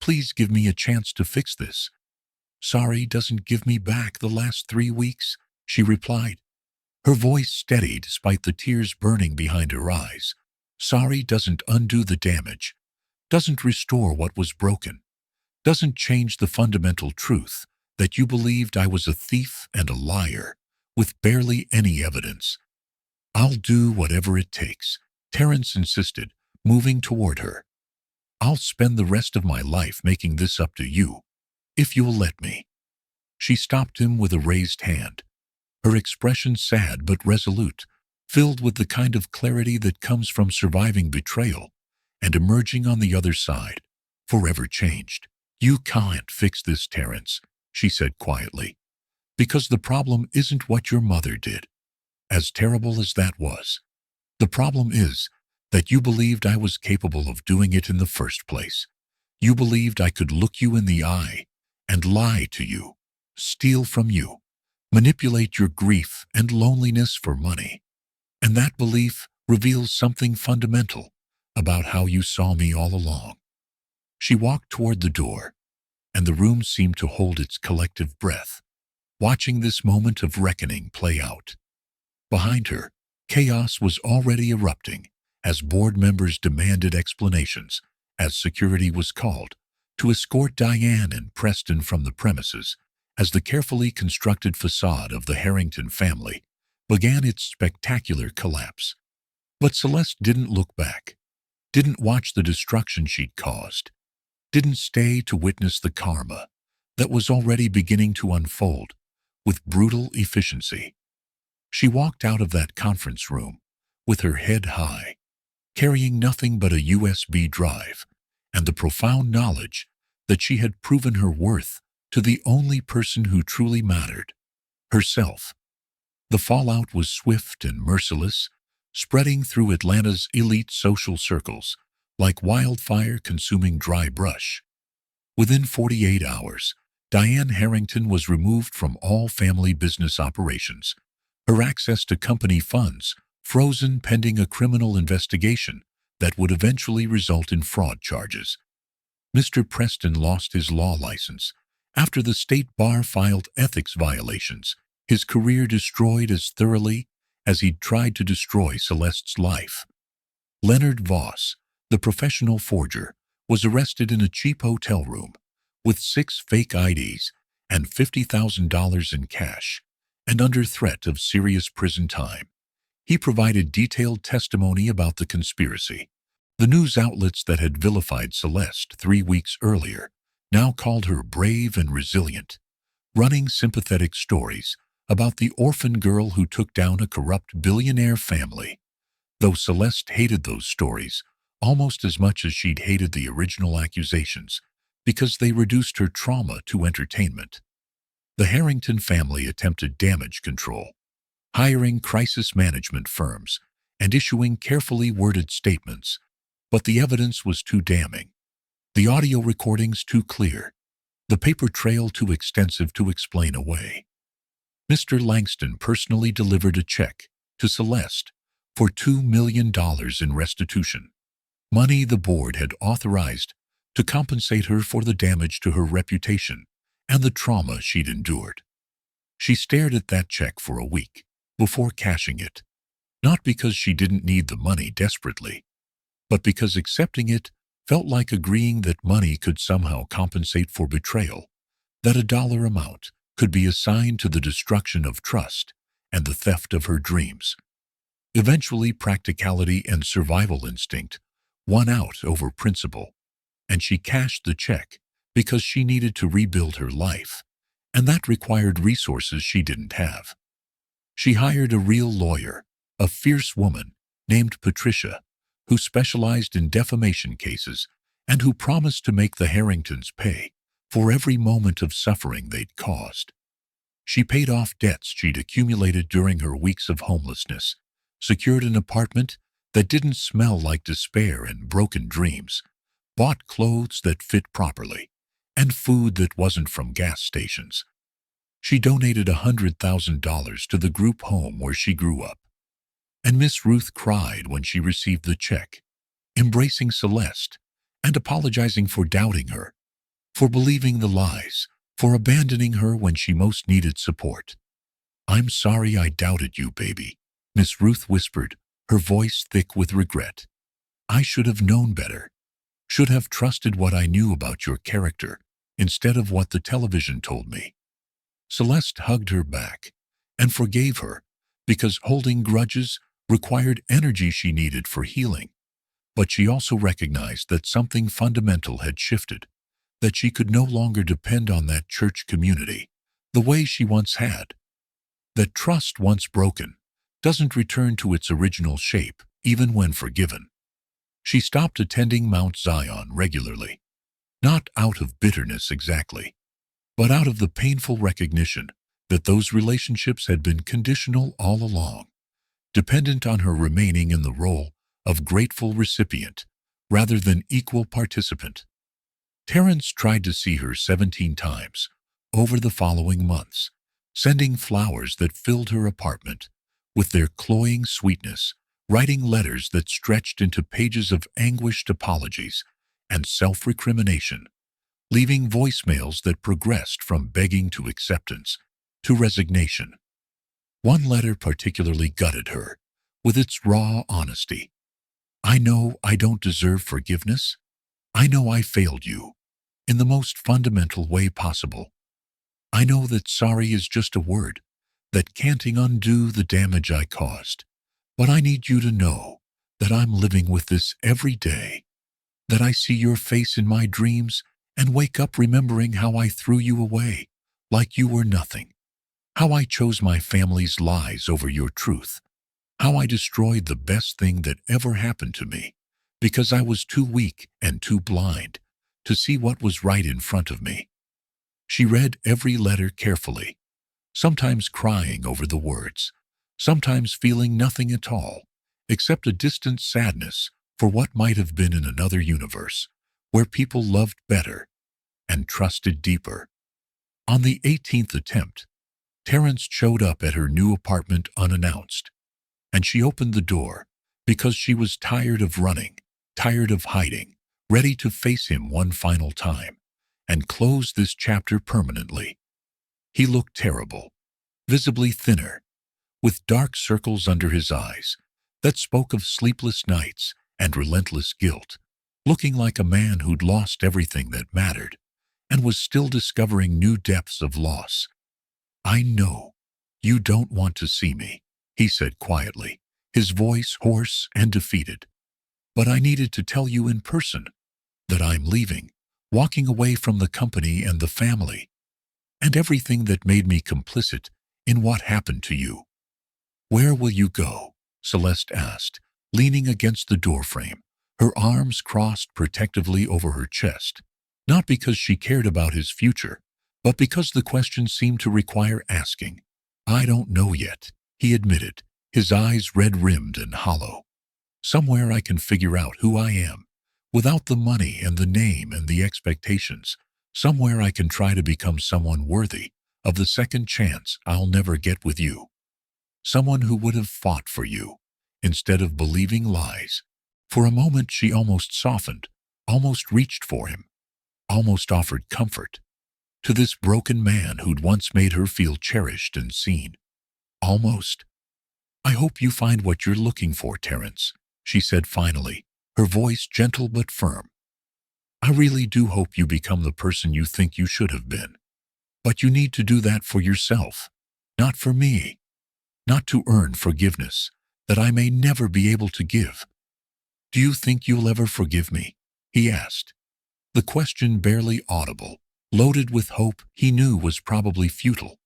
[SPEAKER 1] Please give me a chance to fix this." "Sorry doesn't give me back the last 3 weeks," she replied, her voice steady despite the tears burning behind her eyes. "Sorry doesn't undo the damage, doesn't restore what was broken, doesn't change the fundamental truth that you believed I was a thief and a liar with barely any evidence." "I'll do whatever it takes," Terrence insisted, moving toward her. "I'll spend the rest of my life making this up to you, if you'll let me." She stopped him with a raised hand, her expression sad but resolute, filled with the kind of clarity that comes from surviving betrayal and emerging on the other side, forever changed. "You can't fix this, Terrence," she said quietly. Because the problem isn't what your mother did, as terrible as that was. The problem is that you believed I was capable of doing it in the first place. You believed I could look you in the eye and lie to you, steal from you, manipulate your grief and loneliness for money. And that belief reveals something fundamental about how you saw me all along. She walked toward the door, and the room seemed to hold its collective breath, watching this moment of reckoning play out. Behind her, chaos was already erupting as board members demanded explanations, as security was called to escort Diane and Preston from the premises, as the carefully constructed facade of the Harrington family began its spectacular collapse. But Celeste didn't look back, didn't watch the destruction she'd caused, didn't stay to witness the karma that was already beginning to unfold with brutal efficiency. She walked out of that conference room with her head high, carrying nothing but a USB drive and the profound knowledge that she had proven her worth to the only person who truly mattered, herself. The fallout was swift and merciless, spreading through Atlanta's elite social circles like wildfire consuming dry brush. Within 48 hours, Diane Harrington was removed from all family business operations, her access to company funds frozen pending a criminal investigation that would eventually result in fraud charges. Mr. Preston lost his law license after the state bar filed ethics violations, his career destroyed as thoroughly as he'd tried to destroy Celeste's life. Leonard Voss, the professional forger, was arrested in a cheap hotel room with 6 fake IDs and $50,000 in cash, and under threat of serious prison time. He provided detailed testimony about the conspiracy. The news outlets that had vilified Celeste 3 weeks earlier now called her brave and resilient, running sympathetic stories about the orphan girl who took down a corrupt billionaire family. Though Celeste hated those stories almost as much as she'd hated the original accusations, because they reduced her trauma to entertainment. The Harrington family attempted damage control, hiring crisis management firms and issuing carefully worded statements, but the evidence was too damning, the audio recordings too clear, the paper trail too extensive to explain away. Mr. Langston personally delivered a check to Celeste for $2 million in restitution, money the board had authorized to compensate her for the damage to her reputation and the trauma she'd endured. She stared at that check for a week before cashing it, not because she didn't need the money desperately, but because accepting it felt like agreeing that money could somehow compensate for betrayal, that a dollar amount could be assigned to the destruction of trust and the theft of her dreams. Eventually, practicality and survival instinct won out over principle, and she cashed the check because she needed to rebuild her life, and that required resources she didn't have. She hired a real lawyer, a fierce woman named Patricia, who specialized in defamation cases and who promised to make the Harringtons pay for every moment of suffering they'd caused. She paid off debts she'd accumulated during her weeks of homelessness, secured an apartment that didn't smell like despair and broken dreams, bought clothes that fit properly, and food that wasn't from gas stations. She donated $100,000 to the group home where she grew up. And Miss Ruth cried when she received the check, embracing Celeste and apologizing for doubting her, for believing the lies, for abandoning her when she most needed support. "I'm sorry I doubted you, baby," Miss Ruth whispered, her voice thick with regret. "I should have known better, should have trusted what I knew about your character instead of what the television told me." Celeste hugged her back and forgave her because holding grudges required energy she needed for healing. But she also recognized that something fundamental had shifted, that she could no longer depend on that church community the way she once had. That trust once broken doesn't return to its original shape even when forgiven. She stopped attending Mount Zion regularly, not out of bitterness exactly, but out of the painful recognition that those relationships had been conditional all along, dependent on her remaining in the role of grateful recipient rather than equal participant. Terrence tried to see her 17 times over the following months, sending flowers that filled her apartment with their cloying sweetness, writing letters that stretched into pages of anguished apologies and self-recrimination, leaving voicemails that progressed from begging to acceptance to resignation. One letter particularly gutted her, with its raw honesty. "I know I don't deserve forgiveness. I know I failed you, in the most fundamental way possible. I know that sorry is just a word that can't undo the damage I caused. But I need you to know that I'm living with this every day, that I see your face in my dreams and wake up remembering how I threw you away like you were nothing, how I chose my family's lies over your truth, how I destroyed the best thing that ever happened to me because I was too weak and too blind to see what was right in front of me." She read every letter carefully, sometimes crying over the words, sometimes feeling nothing at all, except a distant sadness for what might have been in another universe, where people loved better and trusted deeper. On the 18th attempt, Terrence showed up at her new apartment unannounced, and she opened the door because she was tired of running, tired of hiding, ready to face him one final time and close this chapter permanently. He looked terrible, visibly thinner, with dark circles under his eyes that spoke of sleepless nights and relentless guilt, looking like a man who'd lost everything that mattered and was still discovering new depths of loss. "I know you don't want to see me," he said quietly, his voice hoarse and defeated. "But I needed to tell you in person that I'm leaving, walking away from the company and the family, and everything that made me complicit in what happened to you." "Where will you go?" Celeste asked, leaning against the doorframe, her arms crossed protectively over her chest, not because she cared about his future, but because the question seemed to require asking. "I don't know yet," he admitted, his eyes red-rimmed and hollow. "Somewhere I can figure out who I am, without the money and the name and the expectations. Somewhere I can try to become someone worthy of the second chance I'll never get with you. Someone who would have fought for you, instead of believing lies." For a moment she almost softened, almost reached for him, almost offered comfort to this broken man who'd once made her feel cherished and seen. Almost. "I hope you find what you're looking for, Terrence," she said finally, her voice gentle but firm. "I really do hope you become the person you think you should have been. But you need to do that for yourself, not for me, not to earn forgiveness that I may never be able to give." "Do you think you'll ever forgive me?" he asked, the question barely audible, loaded with hope he knew was probably futile.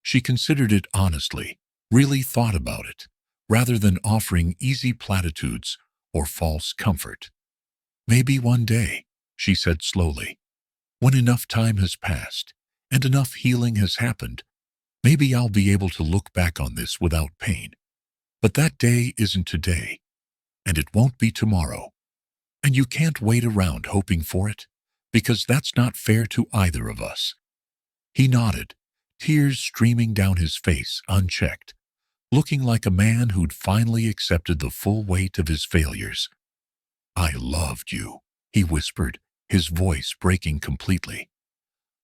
[SPEAKER 1] She considered it honestly, really thought about it, rather than offering easy platitudes or false comfort. "Maybe one day," she said slowly, "when enough time has passed and enough healing has happened, maybe I'll be able to look back on this without pain. But that day isn't today, and it won't be tomorrow. And you can't wait around hoping for it, because that's not fair to either of us." He nodded, tears streaming down his face unchecked, looking like a man who'd finally accepted the full weight of his failures. "I loved you," he whispered, his voice breaking completely.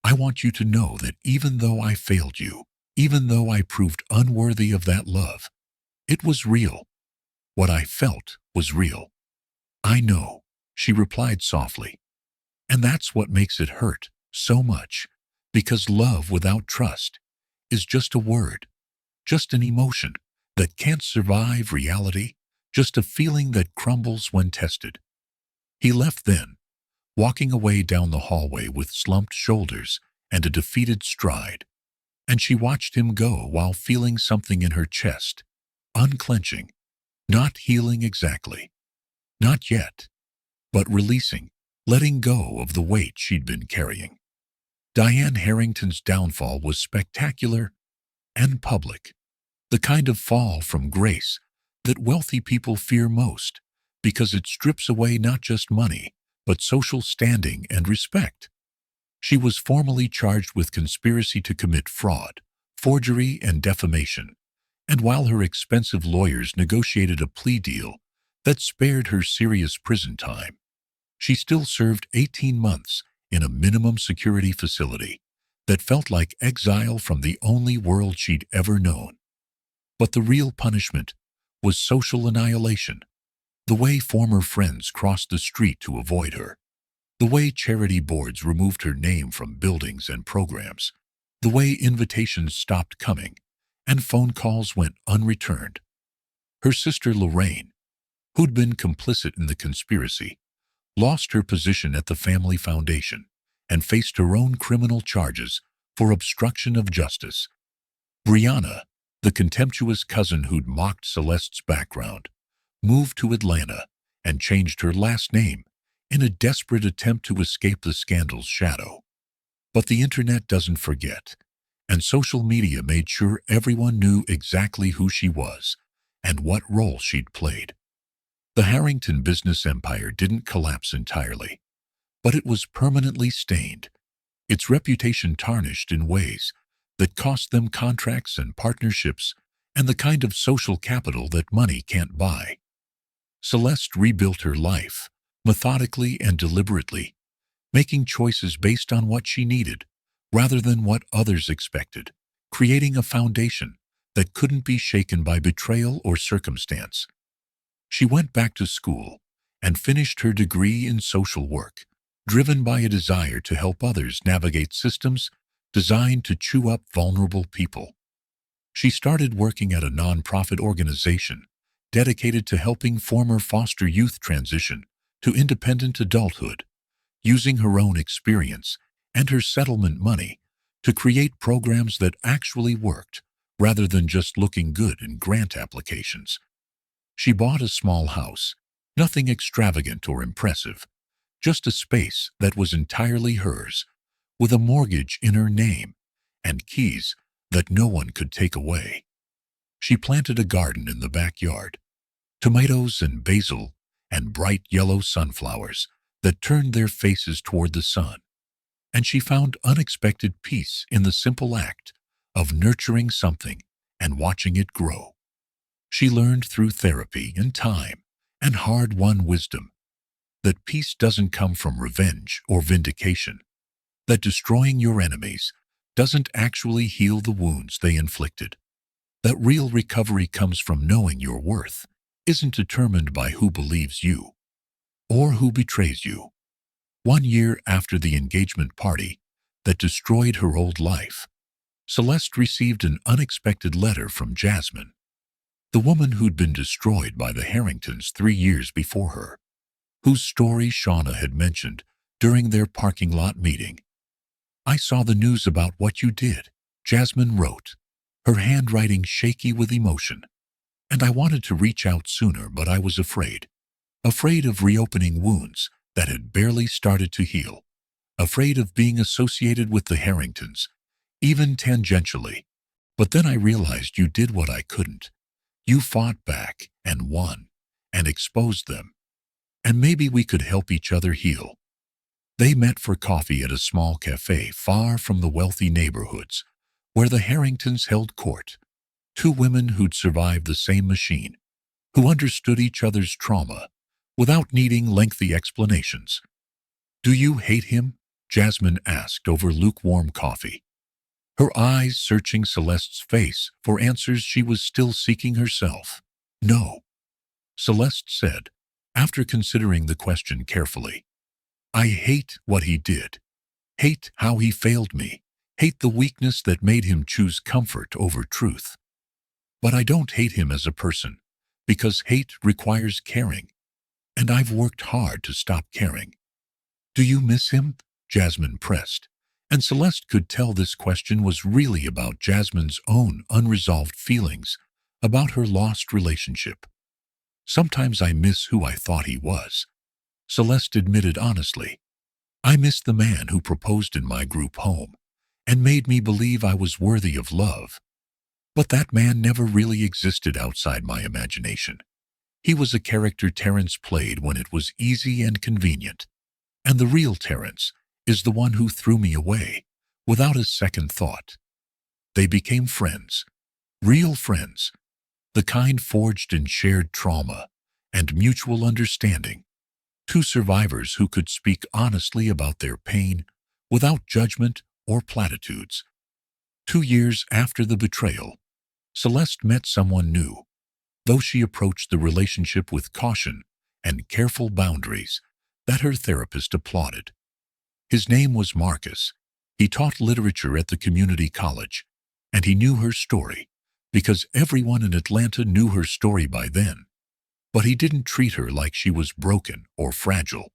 [SPEAKER 1] "I want you to know that even though I failed you, even though I proved unworthy of that love, it was real. What I felt was real." "I know," she replied softly. "And that's what makes it hurt so much, because love without trust is just a word, just an emotion that can't survive reality, just a feeling that crumbles when tested." He left then, walking away down the hallway with slumped shoulders and a defeated stride, and she watched him go while feeling something in her chest, unclenching, not healing exactly, not yet, but releasing, letting go of the weight she'd been carrying. Diane Harrington's downfall was spectacular and public. The kind of fall from grace that wealthy people fear most because it strips away not just money, but social standing and respect. She was formally charged with conspiracy to commit fraud, forgery, and defamation, and while her expensive lawyers negotiated a plea deal that spared her serious prison time, she still served 18 months in a minimum security facility that felt like exile from the only world she'd ever known. But the real punishment was social annihilation, the way former friends crossed the street to avoid her, the way charity boards removed her name from buildings and programs, the way invitations stopped coming and phone calls went unreturned. Her sister Lorraine, who'd been complicit in the conspiracy, lost her position at the family foundation and faced her own criminal charges for obstruction of justice. Brianna, the contemptuous cousin who'd mocked Celeste's background, moved to Atlanta and changed her last name in a desperate attempt to escape the scandal's shadow. But the internet doesn't forget, and social media made sure everyone knew exactly who she was and what role she'd played. The Harrington business empire didn't collapse entirely, but it was permanently stained, its reputation tarnished in ways that cost them contracts and partnerships and the kind of social capital that money can't buy. Celeste rebuilt her life, methodically and deliberately, making choices based on what she needed rather than what others expected, creating a foundation that couldn't be shaken by betrayal or circumstance. She went back to school and finished her degree in social work, driven by a desire to help others navigate systems designed to chew up vulnerable people. She started working at a nonprofit organization dedicated to helping former foster youth transition to independent adulthood, using her own experience and her settlement money to create programs that actually worked rather than just looking good in grant applications. She bought a small house, nothing extravagant or impressive, just a space that was entirely hers, with a mortgage in her name and keys that no one could take away. She planted a garden in the backyard, tomatoes and basil and bright yellow sunflowers that turned their faces toward the sun, and she found unexpected peace in the simple act of nurturing something and watching it grow. She learned through therapy and time and hard-won wisdom that peace doesn't come from revenge or vindication, that destroying your enemies doesn't actually heal the wounds they inflicted, that real recovery comes from knowing your worth isn't determined by who believes you or who betrays you. 1 year after the engagement party that destroyed her old life, Celeste received an unexpected letter from Jasmine, the woman who'd been destroyed by the Harringtons 3 years before her, whose story Shauna had mentioned during their parking lot meeting. "I saw the news about what you did," Jasmine wrote, her handwriting shaky with emotion. "And I wanted to reach out sooner, but I was afraid of reopening wounds that had barely started to heal, afraid of being associated with the Harringtons, even tangentially. But then I realized you did what I couldn't. You fought back and won and exposed them. And maybe we could help each other heal." They met for coffee at a small cafe far from the wealthy neighborhoods where the Harringtons held court, two women who'd survived the same machine, who understood each other's trauma without needing lengthy explanations. "Do you hate him?" Jasmine asked over lukewarm coffee, her eyes searching Celeste's face for answers she was still seeking herself. "No," Celeste said, after considering the question carefully. "I hate what he did, hate how he failed me, hate the weakness that made him choose comfort over truth. But I don't hate him as a person, because hate requires caring, and I've worked hard to stop caring." "Do you miss him?" Jasmine pressed, and Celeste could tell this question was really about Jasmine's own unresolved feelings about her lost relationship. "Sometimes I miss who I thought he was," Celeste admitted honestly. "I miss the man who proposed in my group home and made me believe I was worthy of love. But that man never really existed outside my imagination. He was a character Terrence played when it was easy and convenient. And the real Terrence is the one who threw me away, without a second thought. They became friends, real friends, the kind forged in shared trauma and mutual understanding. Two survivors who could speak honestly about their pain without judgment or platitudes. 2 years after the betrayal, Celeste met someone new. Though she approached the relationship with caution and careful boundaries that her therapist applauded. His name was Marcus. He taught literature at the community college, and he knew her story because everyone in Atlanta knew her story by then. But he didn't treat her like she was broken or fragile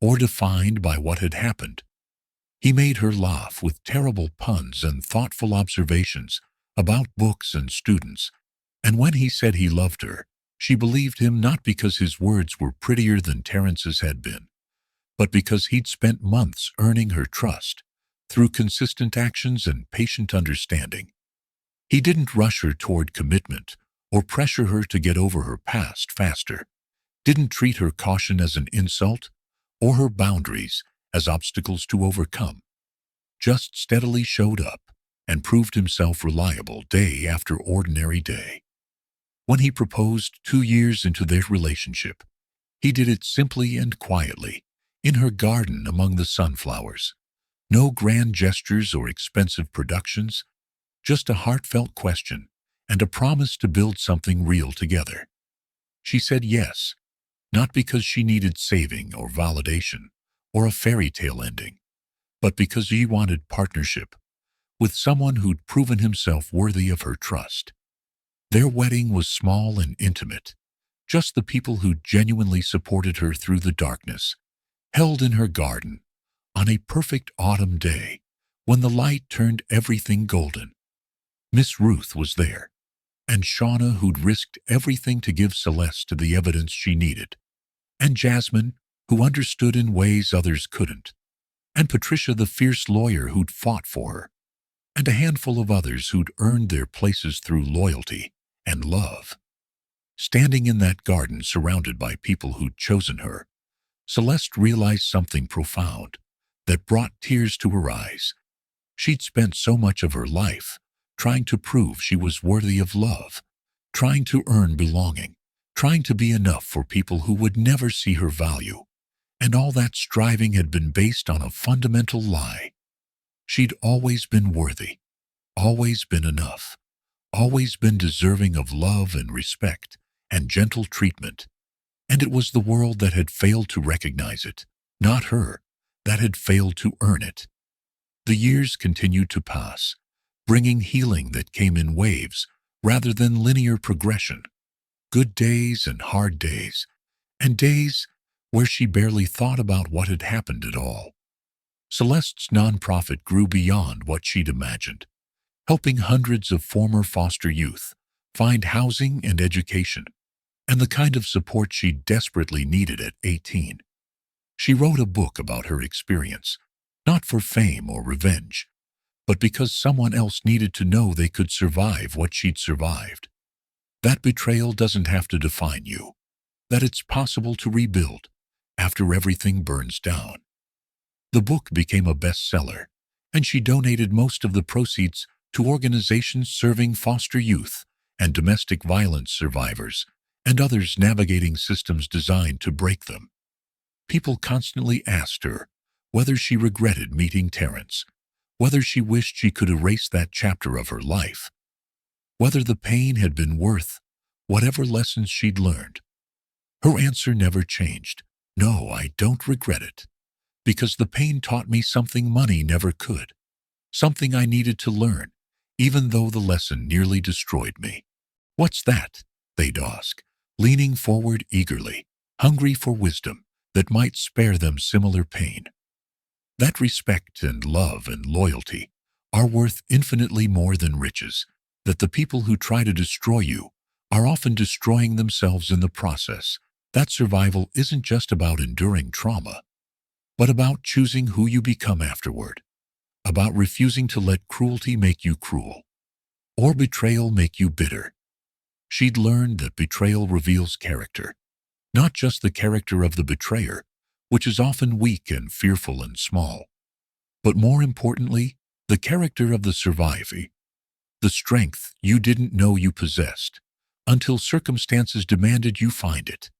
[SPEAKER 1] or defined by what had happened. He made her laugh with terrible puns and thoughtful observations about books and students. And when he said he loved her, she believed him not because his words were prettier than Terrence's had been, but because he'd spent months earning her trust through consistent actions and patient understanding. He didn't rush her toward commitment or pressure her to get over her past faster, didn't treat her caution as an insult or her boundaries as obstacles to overcome, just steadily showed up and proved himself reliable day after ordinary day. When he proposed 2 years into their relationship, he did it simply and quietly, in her garden among the sunflowers. No grand gestures or expensive productions, just a heartfelt question and a promise to build something real together. She said yes, not because she needed saving or validation or a fairy tale ending, but because she wanted partnership with someone who'd proven himself worthy of her trust. Their wedding was small and intimate, just the people who genuinely supported her through the darkness, held in her garden, on a perfect autumn day, when the light turned everything golden. Miss Ruth was there, and Shauna, who'd risked everything to give Celeste the evidence she needed, and Jasmine, who understood in ways others couldn't, and Patricia, the fierce lawyer who'd fought for her, and a handful of others who'd earned their places through loyalty and love. Standing in that garden surrounded by people who'd chosen her, Celeste realized something profound that brought tears to her eyes. She'd spent so much of her life trying to prove she was worthy of love, trying to earn belonging, trying to be enough for people who would never see her value. And all that striving had been based on a fundamental lie. She'd always been worthy, always been enough, always been deserving of love and respect and gentle treatment. And it was the world that had failed to recognize it, not her, that had failed to earn it. The years continued to pass, bringing healing that came in waves rather than linear progression. Good days and hard days, and days where she barely thought about what had happened at all. Celeste's nonprofit grew beyond what she'd imagined, helping hundreds of former foster youth find housing and education, and the kind of support she desperately needed at 18. She wrote a book about her experience, not for fame or revenge, but because someone else needed to know they could survive what she'd survived. That betrayal doesn't have to define you, that it's possible to rebuild after everything burns down. The book became a bestseller, and she donated most of the proceeds to organizations serving foster youth and domestic violence survivors and others navigating systems designed to break them. People constantly asked her whether she regretted meeting Terrence, whether she wished she could erase that chapter of her life, whether the pain had been worth whatever lessons she'd learned. Her answer never changed. No, I don't regret it, because the pain taught me something money never could, something I needed to learn, even though the lesson nearly destroyed me. What's that? They'd ask, leaning forward eagerly, hungry for wisdom that might spare them similar pain. That respect and love and loyalty are worth infinitely more than riches, that the people who try to destroy you are often destroying themselves in the process. That survival isn't just about enduring trauma, but about choosing who you become afterward, about refusing to let cruelty make you cruel. or betrayal make you bitter? She'd learned that betrayal reveals character, not just the character of the betrayer, which is often weak and fearful and small, but more importantly, the character of the survivee, the strength you didn't know you possessed until circumstances demanded you find it.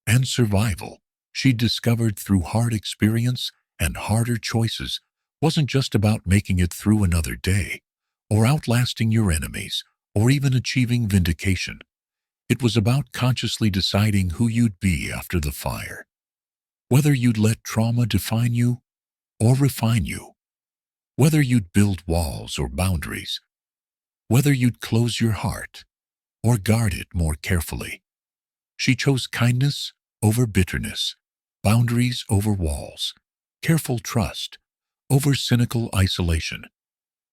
[SPEAKER 1] And survival, she discovered through hard experience and harder choices, wasn't just about making it through another day, or outlasting your enemies, or even achieving vindication. It was about consciously deciding who you'd be after the fire. Whether you'd let trauma define you or refine you. Whether you'd build walls or boundaries. Whether you'd close your heart or guard it more carefully. She chose kindness over bitterness, boundaries over walls, careful trust over cynical isolation.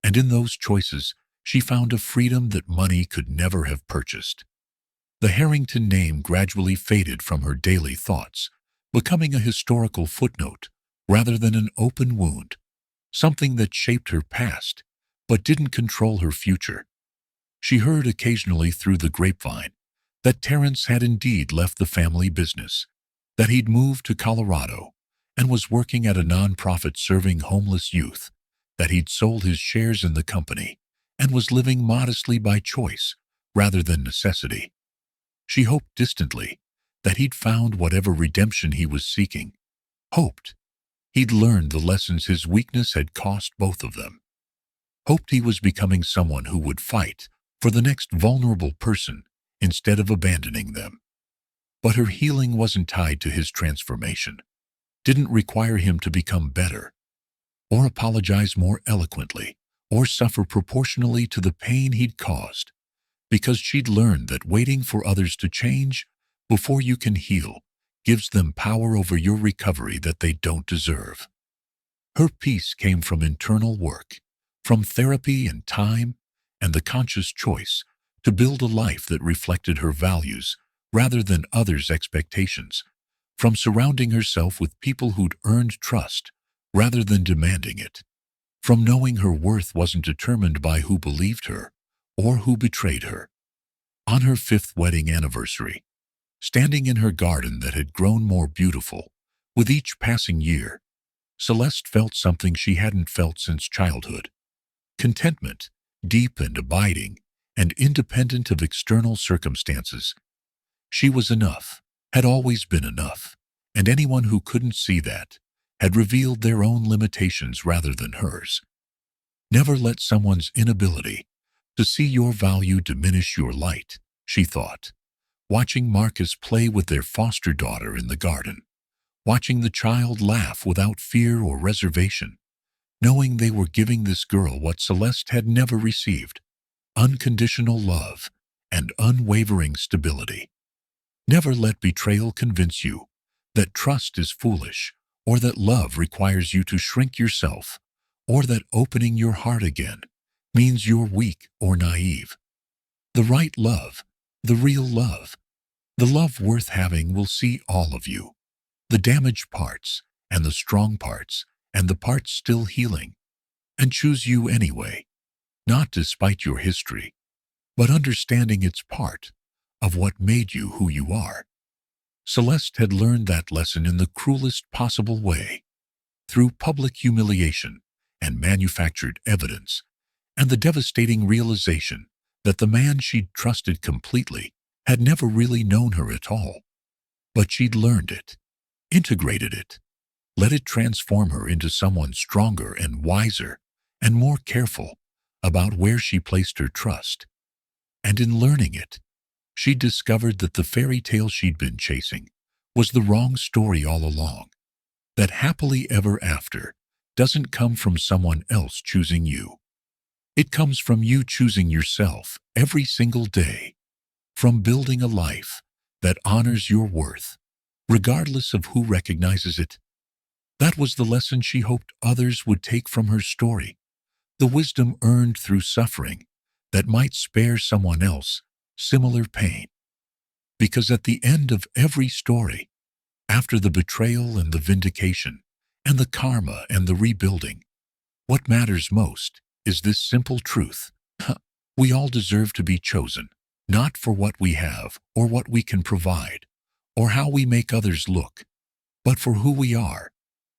[SPEAKER 1] And in those choices, she found a freedom that money could never have purchased. The Harrington name gradually faded from her daily thoughts, becoming a historical footnote rather than an open wound, something that shaped her past but didn't control her future. She heard occasionally through the grapevine that Terrence had indeed left the family business, that he'd moved to Colorado and was working at a nonprofit serving homeless youth, that he'd sold his shares in the company and was living modestly by choice rather than necessity. She hoped distantly that he'd found whatever redemption he was seeking, hoped he'd learned the lessons his weakness had cost both of them, hoped he was becoming someone who would fight for the next vulnerable person instead of abandoning them. But her healing wasn't tied to his transformation, didn't require him to become better, or apologize more eloquently, or suffer proportionally to the pain he'd caused, because she'd learned that waiting for others to change before you can heal gives them power over your recovery that they don't deserve. Her peace came from internal work, from therapy and time, and the conscious choice to build a life that reflected her values rather than others' expectations, from surrounding herself with people who'd earned trust rather than demanding it, from knowing her worth wasn't determined by who believed her or who betrayed her. On her 5th wedding anniversary, standing in her garden that had grown more beautiful with each passing year, Celeste felt something she hadn't felt since childhood. Contentment, deep and abiding, and independent of external circumstances. She was enough, had always been enough, and anyone who couldn't see that had revealed their own limitations rather than hers. Never let someone's inability to see your value diminish your light, she thought, watching Marcus play with their foster daughter in the garden, watching the child laugh without fear or reservation, knowing they were giving this girl what Celeste had never received, unconditional love and unwavering stability. Never let betrayal convince you that trust is foolish, or that love requires you to shrink yourself, or that opening your heart again means you're weak or naive. The right love, the real love, the love worth having will see all of you, the damaged parts and the strong parts and the parts still healing, and choose you anyway, not despite your history, but understanding it's part of what made you who you are. Celeste had learned that lesson in the cruelest possible way, through public humiliation and manufactured evidence, and the devastating realization that the man she'd trusted completely had never really known her at all. But she'd learned it, integrated it, let it transform her into someone stronger and wiser and more careful about where she placed her trust. And in learning it, she discovered that the fairy tale she'd been chasing was the wrong story all along, that happily ever after doesn't come from someone else choosing you. It comes from you choosing yourself every single day, from building a life that honors your worth, regardless of who recognizes it. That was the lesson she hoped others would take from her story, the wisdom earned through suffering that might spare someone else similar pain. Because at the end of every story, after the betrayal and the vindication, and the karma and the rebuilding, what matters most is this simple truth. We all deserve to be chosen, not for what we have or what we can provide, or how we make others look, but for who we are,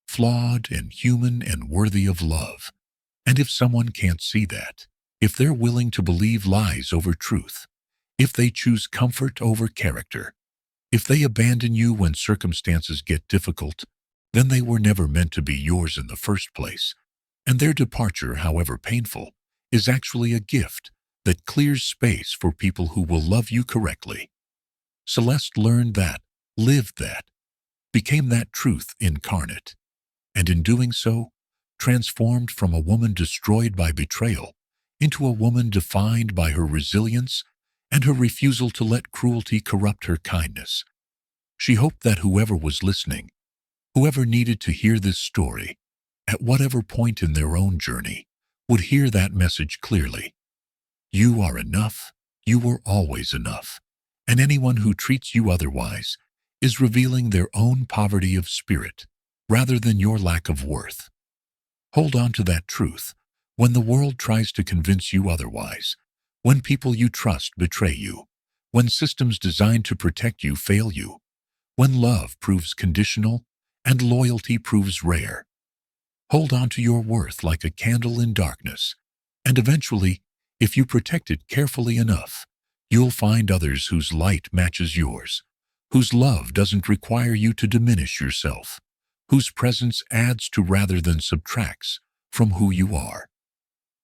[SPEAKER 1] flawed and human and worthy of love. And if someone can't see that, if they're willing to believe lies over truth, if they choose comfort over character, if they abandon you when circumstances get difficult, then they were never meant to be yours in the first place. And their departure, however painful, is actually a gift that clears space for people who will love you correctly. Celeste learned that, lived that, became that truth incarnate, and in doing so, transformed from a woman destroyed by betrayal into a woman defined by her resilience and her refusal to let cruelty corrupt her kindness. She hoped that whoever was listening, whoever needed to hear this story, at whatever point in their own journey, would hear that message clearly. You are enough, you were always enough, and anyone who treats you otherwise is revealing their own poverty of spirit rather than your lack of worth. Hold on to that truth when the world tries to convince you otherwise, when people you trust betray you, when systems designed to protect you fail you, when love proves conditional and loyalty proves rare. Hold on to your worth like a candle in darkness, and eventually, if you protect it carefully enough, you'll find others whose light matches yours, whose love doesn't require you to diminish yourself, whose presence adds to rather than subtracts from who you are.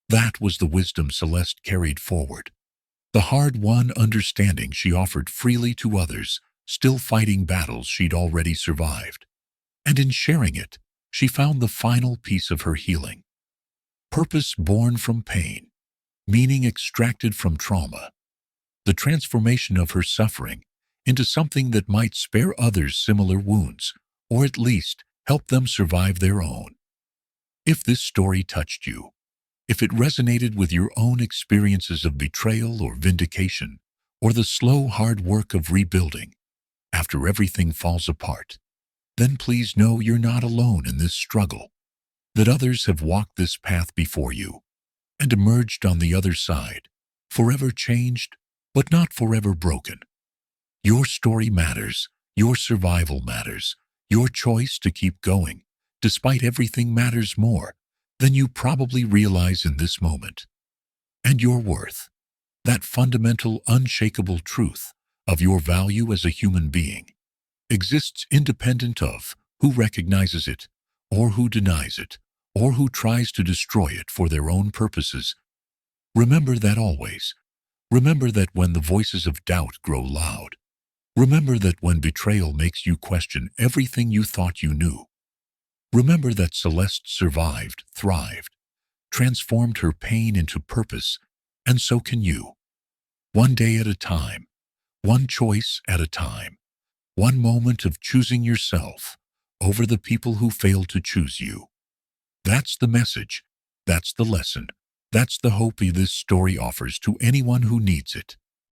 [SPEAKER 1] That was the wisdom Celeste carried forward, the hard-won understanding she offered freely to others, still fighting battles she'd already survived. And in sharing it, she found the final piece of her healing. Purpose born from pain, meaning extracted from trauma, the transformation of her suffering into something that might spare others similar wounds, or at least help them survive their own. If this story touched you, if it resonated with your own experiences of betrayal or vindication, or the slow, hard work of rebuilding after everything falls apart, then please know you're not alone in this struggle, that others have walked this path before you and emerged on the other side, forever changed, but not forever broken. Your story matters, your survival matters, your choice to keep going, despite everything matters more than you probably realize in this moment. And your worth, that fundamental, unshakable truth of your value as a human being, exists independent of who recognizes it, or who denies it, or who tries to destroy it for their own purposes. Remember that always. Remember that when the voices of doubt grow loud. Remember that when betrayal makes you question everything you thought you knew. Remember that Celeste survived, thrived, transformed her pain into purpose, and so can you. One day at a time, one choice at a time, one moment of choosing yourself over the people who failed to choose you. That's the message, that's the lesson, that's the hope this story offers to anyone who needs it.